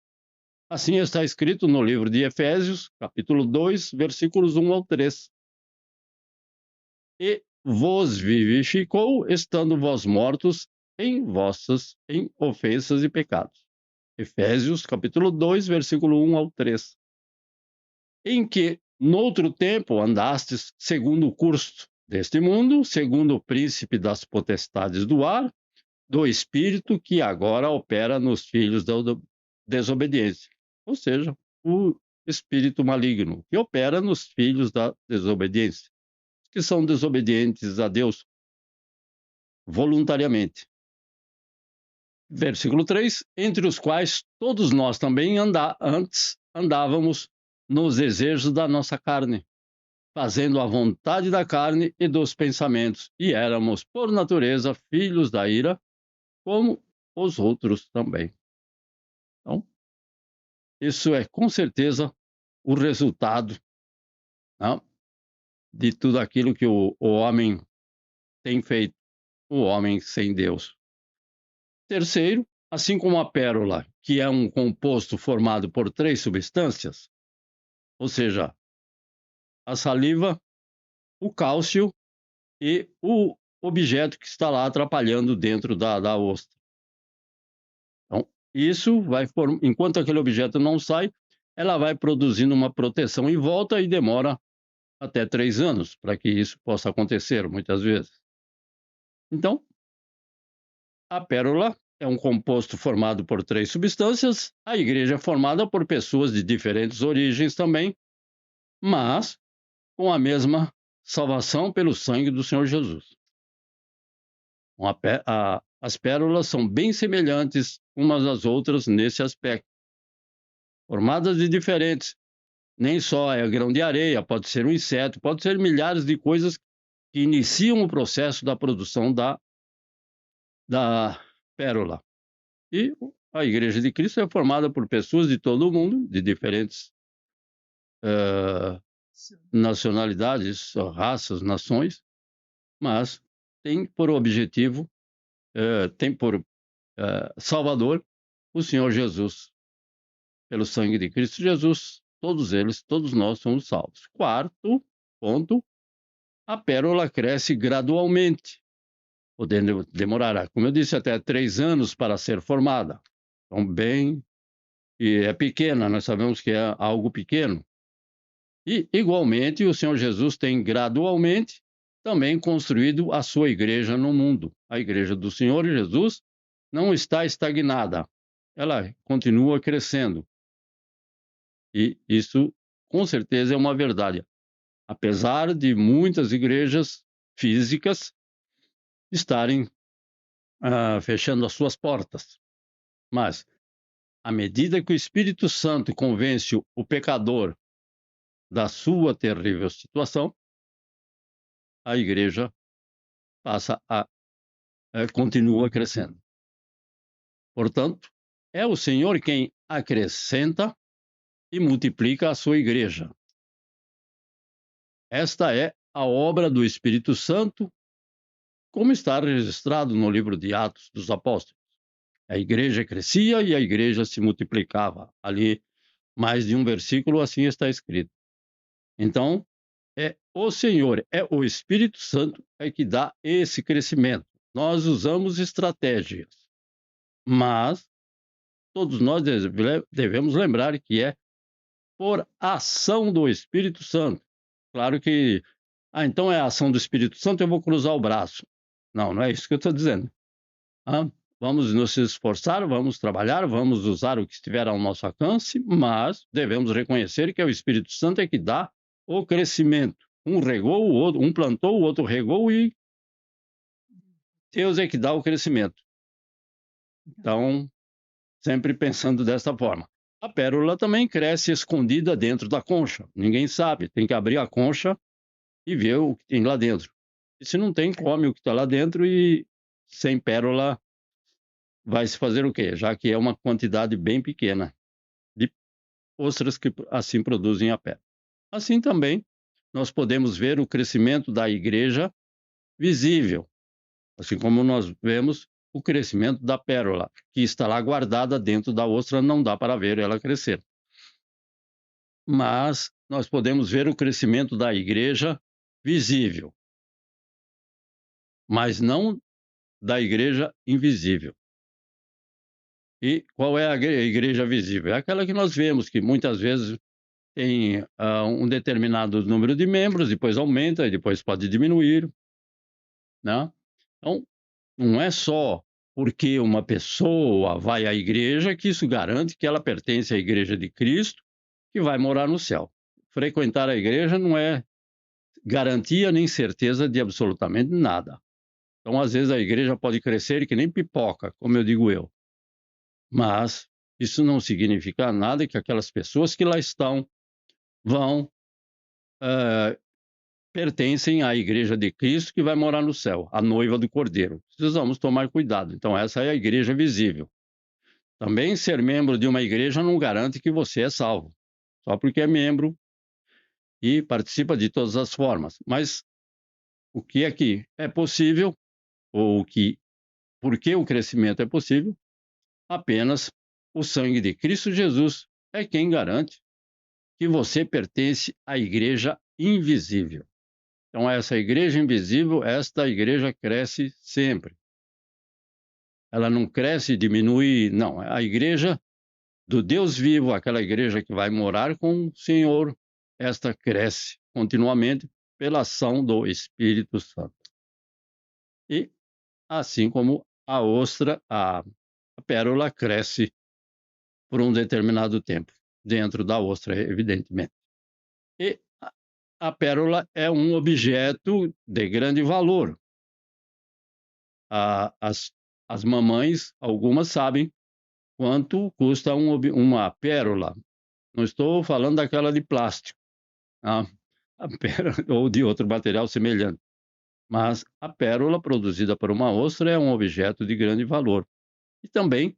[SPEAKER 1] Assim está escrito no livro de Efésios, capítulo 2, versículos 1 ao 3. E vos vivificou, estando vós mortos em ofensas e pecados. Efésios, capítulo 2, versículo 1 ao 3. Em que, noutro tempo, andastes segundo o curso deste mundo, segundo o príncipe das potestades do ar, do espírito que agora opera nos filhos da desobediência. Ou seja, o espírito maligno que opera nos filhos da desobediência, que são desobedientes a Deus voluntariamente. Versículo 3, entre os quais todos nós também antes andávamos nos desejos da nossa carne, fazendo a vontade da carne e dos pensamentos, e éramos, por natureza, filhos da ira, como os outros também. Então, isso é com certeza o resultado, né, de tudo aquilo que o homem tem feito, o homem sem Deus. Terceiro, assim como a pérola, que é um composto formado por 3 substâncias, ou seja, a saliva, o cálcio e o objeto que está lá atrapalhando dentro da ostra. Então, isso vai enquanto aquele objeto não sai, ela vai produzindo uma proteção em volta e demora até 3 anos para que isso possa acontecer, muitas vezes. Então, a pérola é um composto formado por 3 substâncias. A igreja é formada por pessoas de diferentes origens também, mas com a mesma salvação pelo sangue do Senhor Jesus. As pérolas são bem semelhantes umas às outras nesse aspecto. Formadas de diferentes, nem só é grão de areia, pode ser um inseto, pode ser milhares de coisas que iniciam o processo da produção da pérola. E a Igreja de Cristo é formada por pessoas de todo o mundo, de diferentes nacionalidades, raças, nações, mas tem por objetivo, tem por Salvador o Senhor Jesus. Pelo sangue de Cristo Jesus, todos eles, todos nós somos salvos. Quarto ponto, a pérola cresce gradualmente, podendo demorar, como eu disse, até 3 anos para ser formada. Então, e é pequena, nós sabemos que é algo pequeno. E, igualmente, o Senhor Jesus tem gradualmente também construído a sua igreja no mundo. A igreja do Senhor Jesus não está estagnada, ela continua crescendo. E isso, com certeza, é uma verdade. Apesar de muitas igrejas físicas estarem fechando as suas portas. Mas, à medida que o Espírito Santo convence o pecador da sua terrível situação, a igreja continua crescendo. Portanto, é o Senhor quem acrescenta e multiplica a sua igreja. Esta é a obra do Espírito Santo, como está registrado no livro de Atos dos Apóstolos. A igreja crescia e a igreja se multiplicava. Ali, mais de um versículo, assim está escrito. Então, é o Senhor, é o Espírito Santo que dá esse crescimento. Nós usamos estratégias, mas todos nós devemos lembrar que é por ação do Espírito Santo. Claro que, então é a ação do Espírito Santo, eu vou cruzar o braço. Não, não é isso que eu estou dizendo. Vamos nos esforçar, vamos trabalhar, vamos usar o que estiver ao nosso alcance, mas devemos reconhecer que é o Espírito Santo que dá o crescimento. Um regou, o outro, um plantou, o outro regou e Deus é que dá o crescimento. Então, sempre pensando dessa forma. A pérola também cresce escondida dentro da concha. Ninguém sabe, tem que abrir a concha e ver o que tem lá dentro. E se não tem, come o que está lá dentro e sem pérola vai se fazer o quê? Já que é uma quantidade bem pequena de ostras que assim produzem a pérola. Assim também, nós podemos ver o crescimento da igreja visível, assim como nós vemos o crescimento da pérola, que está lá guardada dentro da ostra, não dá para ver ela crescer. Mas nós podemos ver o crescimento da igreja visível, mas não da igreja invisível. E qual é a igreja visível? É aquela que nós vemos, que muitas vezes tem um determinado número de membros, depois aumenta e depois pode diminuir, né? Então, não é só porque uma pessoa vai à igreja que isso garante que ela pertence à igreja de Cristo, que vai morar no céu. Frequentar a igreja não é garantia nem certeza de absolutamente nada. Então, às vezes, a igreja pode crescer que nem pipoca, como eu digo eu. Mas isso não significa nada que aquelas pessoas que lá estão pertencem à igreja de Cristo que vai morar no céu, a noiva do Cordeiro. Precisamos tomar cuidado. Então, essa é a igreja visível. Também ser membro de uma igreja não garante que você é salvo, só porque é membro e participa de todas as formas. Mas o que é que é possível, ou por que o crescimento é possível? Apenas o sangue de Cristo Jesus é quem garante que você pertence à igreja invisível. Então, essa igreja invisível, esta igreja cresce sempre. Ela não cresce e diminui, não. A igreja do Deus vivo, aquela igreja que vai morar com o Senhor, esta cresce continuamente pela ação do Espírito Santo. E assim como a ostra, a pérola cresce por um determinado tempo, dentro da ostra, evidentemente. E a pérola é um objeto de grande valor. As mamães, algumas sabem quanto custa uma pérola. Não estou falando daquela de plástico, a pérola, ou de outro material semelhante. Mas a pérola produzida por uma ostra é um objeto de grande valor. E também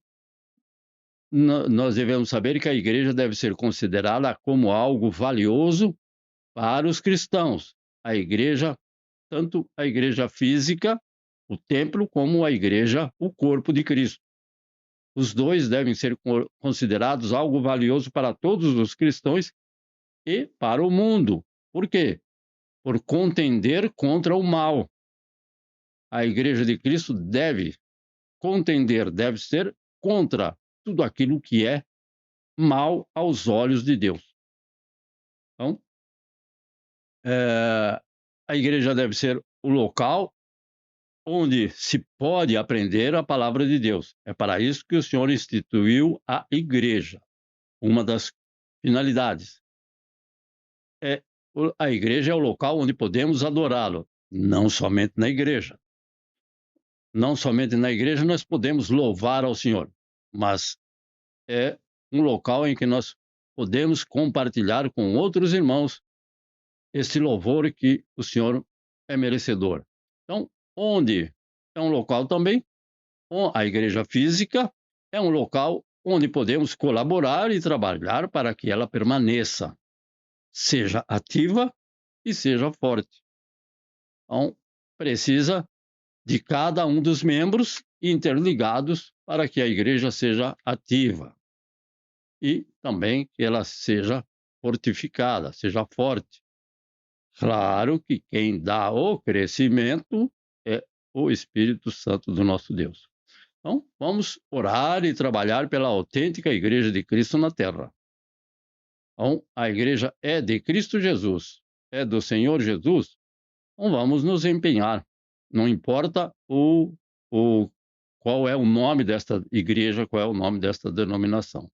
[SPEAKER 1] nós devemos saber que a igreja deve ser considerada como algo valioso para os cristãos. A igreja, tanto a igreja física, o templo, como a igreja, o corpo de Cristo. Os dois devem ser considerados algo valioso para todos os cristãos e para o mundo. Por quê? Por contender contra o mal. A igreja de Cristo deve contender, deve ser contra tudo aquilo que é mal aos olhos de Deus. Então, a igreja deve ser o local onde se pode aprender a palavra de Deus. É para isso que o Senhor instituiu a igreja. Uma das finalidades. A igreja é o local onde podemos adorá-lo, não somente na igreja. Não somente na igreja nós podemos louvar ao Senhor, mas é um local em que nós podemos compartilhar com outros irmãos esse louvor que o Senhor é merecedor. Então, onde é um local também, a igreja física é um local onde podemos colaborar e trabalhar para que ela permaneça, seja ativa e seja forte. Então, precisa de cada um dos membros interligados para que a igreja seja ativa e também que ela seja fortificada, seja forte. Claro que quem dá o crescimento é o Espírito Santo do nosso Deus. Então, vamos orar e trabalhar pela autêntica igreja de Cristo na terra. Então, a igreja é de Cristo Jesus, é do Senhor Jesus. Então, vamos nos empenhar. Não importa qual é o nome desta igreja, qual é o nome desta denominação.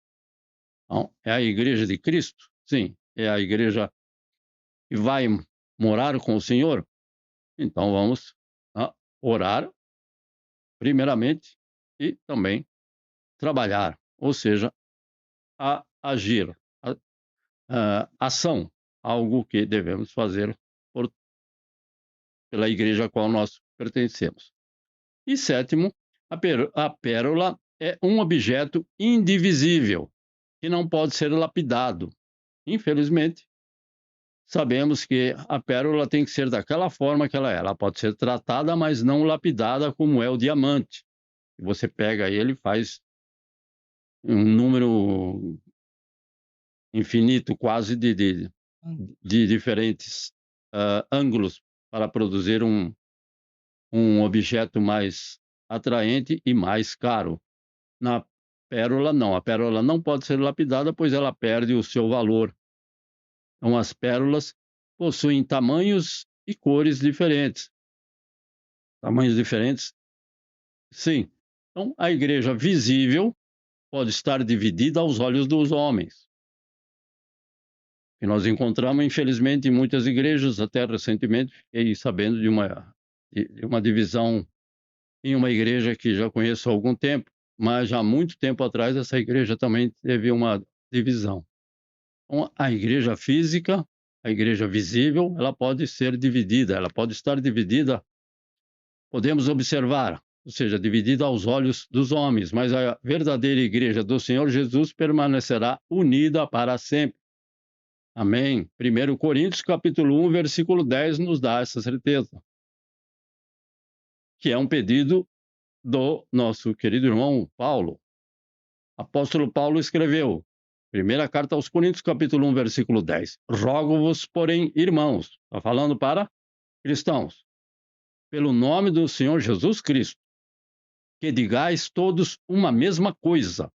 [SPEAKER 1] Então, é a igreja de Cristo? Sim. É a igreja que vai morar com o Senhor? Então, vamos orar, primeiramente, e também trabalhar, ou seja, agir, ação, algo que devemos fazer pela igreja a qual nós pertencemos. E sétimo, a pérola é um objeto indivisível, que não pode ser lapidado. Infelizmente, sabemos que a pérola tem que ser daquela forma que ela é. Ela pode ser tratada, mas não lapidada como é o diamante. Você pega ele e faz um número infinito, quase, de diferentes ângulos para produzir um objeto mais atraente e mais caro. Na pérola, não. A pérola não pode ser lapidada, pois ela perde o seu valor. Então, as pérolas possuem tamanhos e cores diferentes. Tamanhos diferentes, sim. Então, a igreja visível pode estar dividida aos olhos dos homens. E nós encontramos, infelizmente, em muitas igrejas, até recentemente, fiquei sabendo de uma divisão em uma igreja que já conheço há algum tempo, mas já há muito tempo atrás essa igreja também teve uma divisão. Então, a igreja física, a igreja visível, ela pode ser dividida, ela pode estar dividida, podemos observar, ou seja, dividida aos olhos dos homens, mas a verdadeira igreja do Senhor Jesus permanecerá unida para sempre. Amém. 1 Coríntios, capítulo 1, versículo 10, nos dá essa certeza. Que é um pedido do nosso querido irmão Paulo. Apóstolo Paulo escreveu, primeira carta aos Coríntios, capítulo 1, versículo 10. Rogo-vos, porém, irmãos, está falando para cristãos, pelo nome do Senhor Jesus Cristo, que digais todos uma mesma coisa,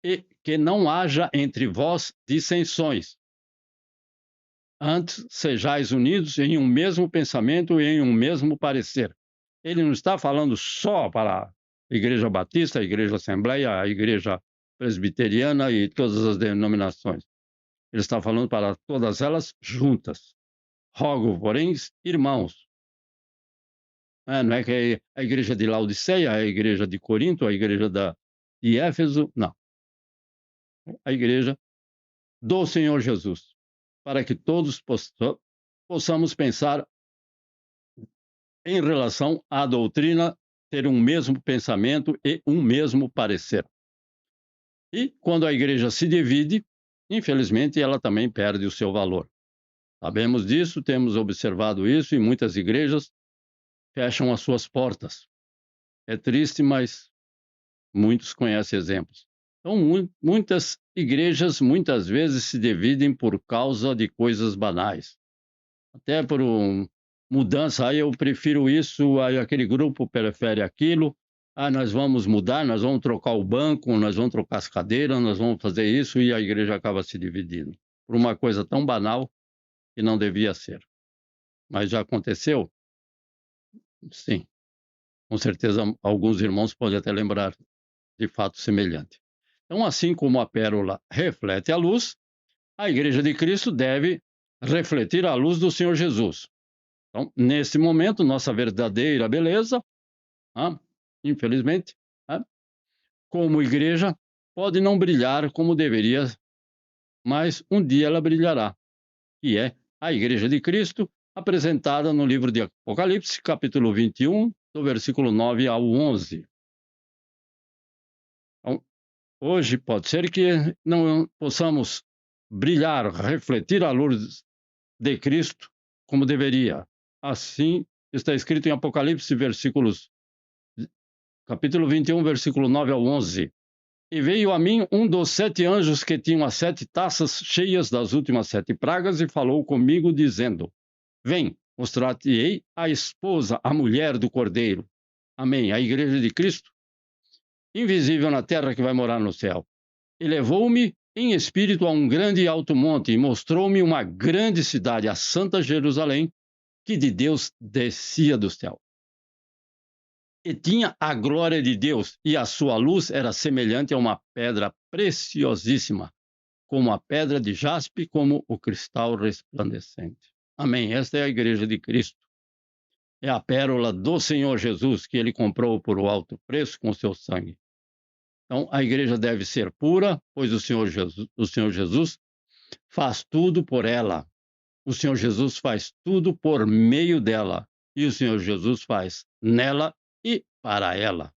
[SPEAKER 1] e que não haja entre vós dissensões. Antes, sejais unidos em um mesmo pensamento e em um mesmo parecer. Ele não está falando só para a Igreja Batista, a Igreja Assembleia, a Igreja Presbiteriana e todas as denominações. Ele está falando para todas elas juntas. Rogo, porém, irmãos. Não é que a Igreja de Laodiceia, a Igreja de Corinto, a Igreja de Éfeso, não. A Igreja do Senhor Jesus. Para que todos possamos pensar em relação à doutrina, ter um mesmo pensamento e um mesmo parecer. E quando a igreja se divide, infelizmente, ela também perde o seu valor. Sabemos disso, temos observado isso, e muitas igrejas fecham as suas portas. É triste, mas muitos conhecem exemplos. Então, muitas igrejas, muitas vezes, se dividem por causa de coisas banais. Até por mudança, aí eu prefiro isso, aí aquele grupo prefere aquilo, nós vamos mudar, nós vamos trocar o banco, nós vamos trocar as cadeiras, nós vamos fazer isso, e a igreja acaba se dividindo por uma coisa tão banal que não devia ser. Mas já aconteceu? Sim. Com certeza, alguns irmãos podem até lembrar de fato semelhante. Então, assim como a pérola reflete a luz, a Igreja de Cristo deve refletir a luz do Senhor Jesus. Então, nesse momento, nossa verdadeira beleza, infelizmente, como igreja, pode não brilhar como deveria, mas um dia ela brilhará, que é a Igreja de Cristo, apresentada no livro de Apocalipse, capítulo 21, do versículo 9 ao 11. Então, hoje pode ser que não possamos brilhar, refletir a luz de Cristo como deveria. Assim está escrito em Apocalipse, capítulo 21, versículo 9 ao 11. E veio a mim um dos 7 anjos que tinham as 7 taças cheias das últimas 7 pragas e falou comigo, dizendo: Vem, mostrar-te-ei a esposa, a mulher do Cordeiro. Amém. A Igreja de Cristo, invisível na terra, que vai morar no céu. E levou-me em espírito a um grande e alto monte e mostrou-me uma grande cidade, a Santa Jerusalém, que de Deus descia do céu. E tinha a glória de Deus, e a sua luz era semelhante a uma pedra preciosíssima, como a pedra de jaspe, como o cristal resplandecente. Amém. Esta é a Igreja de Cristo. É a pérola do Senhor Jesus, que ele comprou por alto preço com seu sangue. Então, a igreja deve ser pura, pois o Senhor Jesus faz tudo por ela. O Senhor Jesus faz tudo por meio dela. E o Senhor Jesus faz nela e para ela.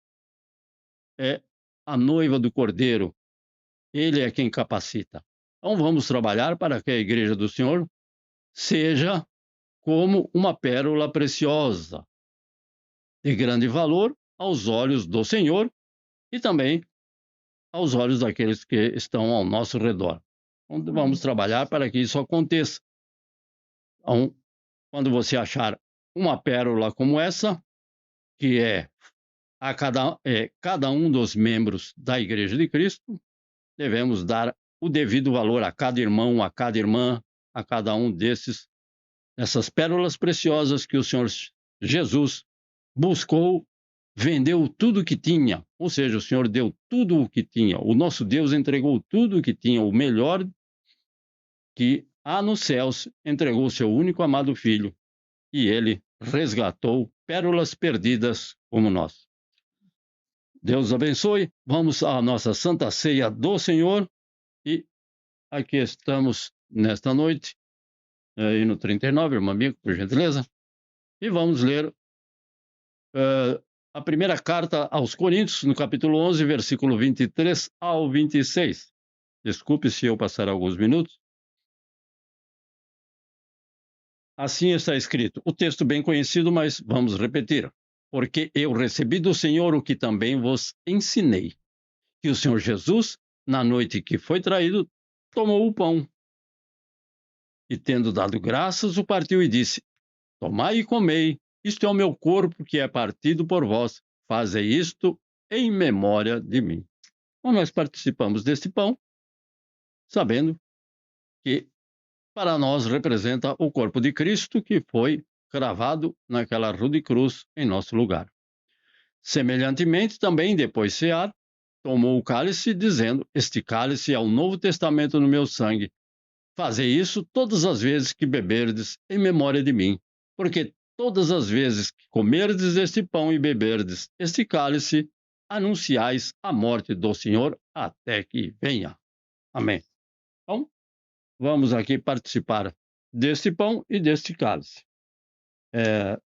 [SPEAKER 1] É a noiva do Cordeiro. Ele é quem capacita. Então, vamos trabalhar para que a igreja do Senhor seja como uma pérola preciosa, de grande valor aos olhos do Senhor e também aos olhos daqueles que estão ao nosso redor. Então, vamos trabalhar para que isso aconteça. Então, quando você achar uma pérola como essa, que é cada um dos membros da Igreja de Cristo, devemos dar o devido valor a cada irmão, a cada irmã, a cada um dessas pérolas preciosas que o Senhor Jesus buscou, vendeu tudo o que tinha, ou seja, o Senhor deu tudo o que tinha, o nosso Deus entregou tudo o que tinha, o melhor que há nos céus, entregou o seu único amado Filho, e ele resgatou pérolas perdidas como nós. Deus abençoe, vamos à nossa Santa Ceia do Senhor, e aqui estamos nesta noite, aí no 39, irmão amigo, por gentileza, e vamos ler a primeira carta aos Coríntios, no capítulo 11, versículo 23 ao 26. Desculpe se eu passar alguns minutos. Assim está escrito, o texto bem conhecido, mas vamos repetir. Porque eu recebi do Senhor o que também vos ensinei, que o Senhor Jesus, na noite que foi traído, tomou o pão. E tendo dado graças, o partiu e disse: Tomai e comei, isto é o meu corpo que é partido por vós. Fazei isto em memória de mim. Então, nós participamos deste pão, sabendo que para nós representa o corpo de Cristo que foi cravado naquela rude cruz em nosso lugar. Semelhantemente, também depois de cear, tomou o cálice, dizendo: Este cálice é o novo testamento no meu sangue. Fazei isso todas as vezes que beberdes em memória de mim, porque todas as vezes que comerdes este pão e beberdes este cálice, anunciais a morte do Senhor até que venha. Amém. Então, vamos aqui participar deste pão e deste cálice.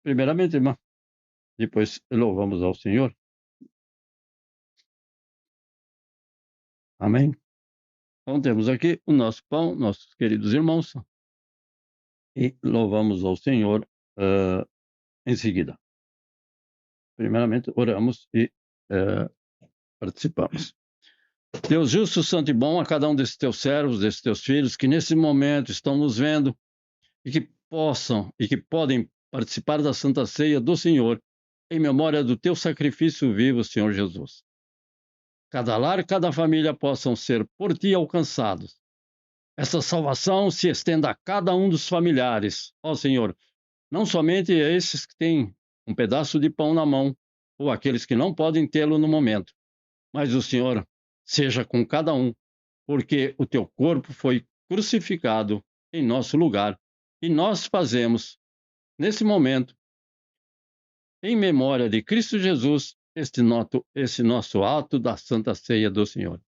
[SPEAKER 1] Primeiramente, irmã, depois louvamos ao Senhor. Amém. Então, temos aqui o nosso pão, nossos queridos irmãos, e louvamos ao Senhor em seguida. Primeiramente, oramos e participamos. Deus justo, santo e bom, a cada um desses teus servos, desses teus filhos, que nesse momento estão nos vendo e que possam e que podem participar da Santa Ceia do Senhor, em memória do teu sacrifício vivo, Senhor Jesus. Cada lar, cada família possam ser por ti alcançados. Essa salvação se estenda a cada um dos familiares, ó Senhor, não somente a esses que têm um pedaço de pão na mão, ou aqueles que não podem tê-lo no momento. Mas o Senhor seja com cada um, porque o teu corpo foi crucificado em nosso lugar. E nós fazemos, nesse momento, em memória de Cristo Jesus, esse nosso ato da Santa Ceia do Senhor.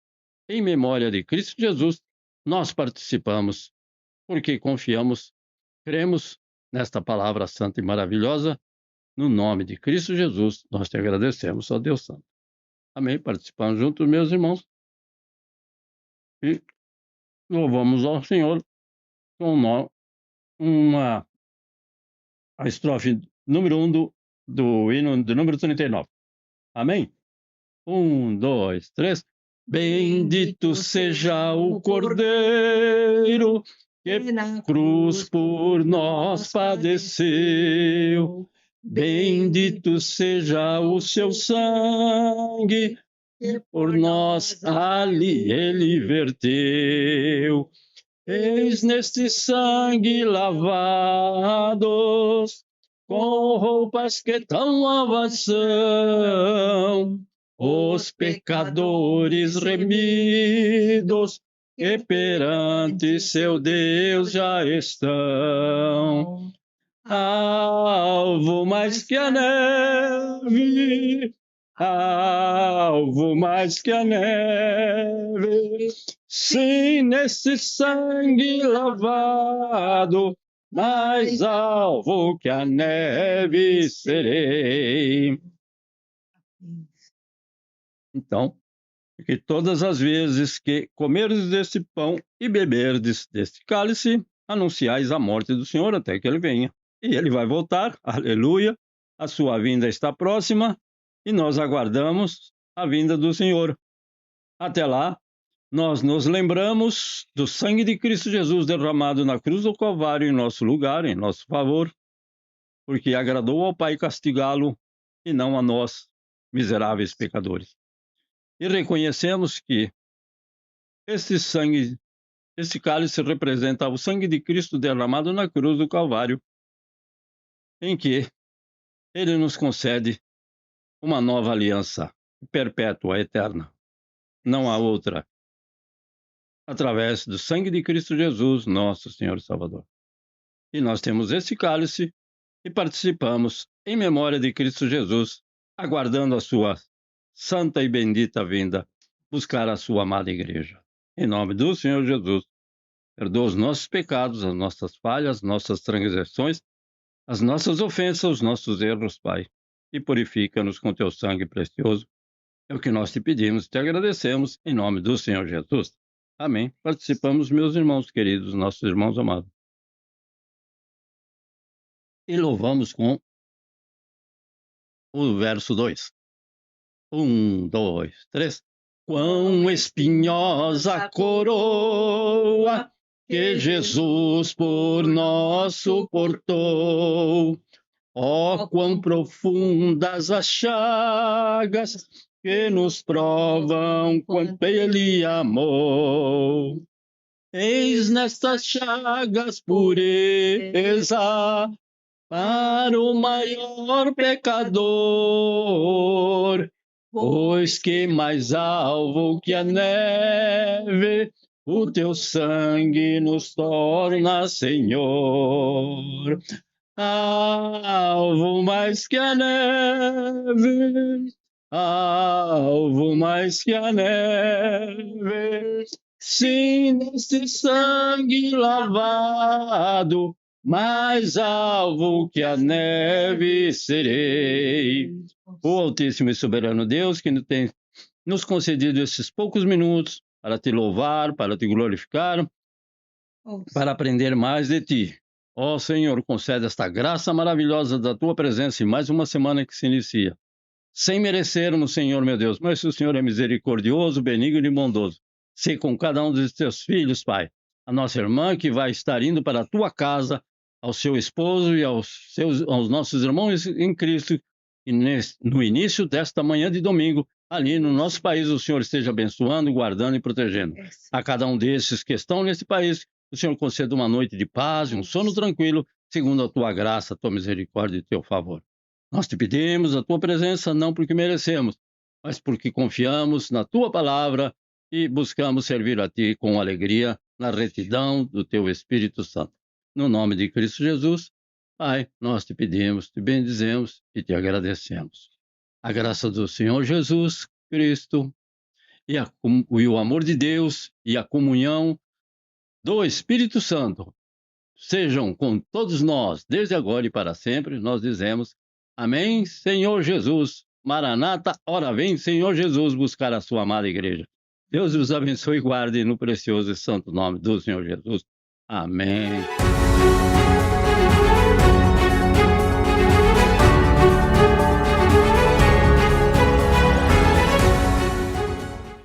[SPEAKER 1] Em memória de Cristo Jesus, nós participamos, porque confiamos, cremos nesta palavra santa e maravilhosa. No nome de Cristo Jesus, nós te agradecemos, ó Deus Santo. Amém. Participamos juntos, meus irmãos. E louvamos ao Senhor com a estrofe número 1 do hino do número 39. Amém? 1, 2, 3. Bendito seja o Cordeiro que na cruz por nós padeceu. Bendito seja o seu sangue que por nós ali ele verteu. Eis neste sangue lavados, com roupas que tão novas são, os pecadores remidos, que perante seu Deus já estão. Alvo mais que a neve, alvo mais que a neve, sim, nesse sangue lavado, mais alvo que a neve serei. Então, que todas as vezes que comerdes deste pão e beberdes deste cálice, anunciais a morte do Senhor até que ele venha. E ele vai voltar, aleluia, a sua vinda está próxima e nós aguardamos a vinda do Senhor. Até lá, nós nos lembramos do sangue de Cristo Jesus derramado na cruz do Calvário em nosso lugar, em nosso favor, porque agradou ao Pai castigá-lo e não a nós, miseráveis pecadores. E reconhecemos que esse cálice representa o sangue de Cristo derramado na cruz do Calvário, em que ele nos concede uma nova aliança perpétua, eterna. Não há outra. Através do sangue de Cristo Jesus, nosso Senhor e Salvador. E nós temos esse cálice e participamos em memória de Cristo Jesus, aguardando a sua santa e bendita vinda, buscar a sua amada igreja. Em nome do Senhor Jesus, perdoa os nossos pecados, as nossas falhas, nossas transgressões, as nossas ofensas, os nossos erros, Pai, e purifica-nos com teu sangue precioso. É o que nós te pedimos e te agradecemos, em nome do Senhor Jesus. Amém. Participamos, meus irmãos queridos, nossos irmãos amados. E louvamos com o verso 2. 1, 2, 3. Quão espinhosa coroa que Jesus por nós suportou. Ó, quão profundas as chagas que nos provam quanto ele amou. Eis nestas chagas pureza para o maior pecador, pois que mais alvo que a neve, o teu sangue nos torna, Senhor. Alvo mais que a neve, alvo mais que a neve, sim, nesse sangue lavado, mais alvo que a neve serei. O Altíssimo e Soberano Deus, que tem nos concedido esses poucos minutos para te louvar, para te glorificar, para aprender mais de ti. Ó Senhor, concede esta graça maravilhosa da tua presença em mais uma semana que se inicia. Sem merecermos, Senhor, meu Deus, mas o Senhor é misericordioso, benigno e bondoso. Sei com cada um dos teus filhos, Pai, a nossa irmã que vai estar indo para a tua casa, ao seu esposo e aos nossos irmãos em Cristo, e no início desta manhã de domingo, ali no nosso país, o Senhor esteja abençoando, guardando e protegendo. A cada um desses que estão nesse país, o Senhor conceda uma noite de paz e um sono tranquilo, segundo a tua graça, a tua misericórdia e o teu favor. Nós te pedimos a tua presença não porque merecemos, mas porque confiamos na tua palavra e buscamos servir a ti com alegria, na retidão do teu Espírito Santo. No nome de Cristo Jesus, Pai, nós te pedimos, te bendizemos e te agradecemos. A graça do Senhor Jesus Cristo e o amor de Deus e a comunhão do Espírito Santo sejam com todos nós, desde agora e para sempre. Nós dizemos, amém, Senhor Jesus. Maranata, ora vem, Senhor Jesus, buscar a sua amada igreja. Deus os abençoe e guarde no precioso e santo nome do Senhor Jesus. Amém.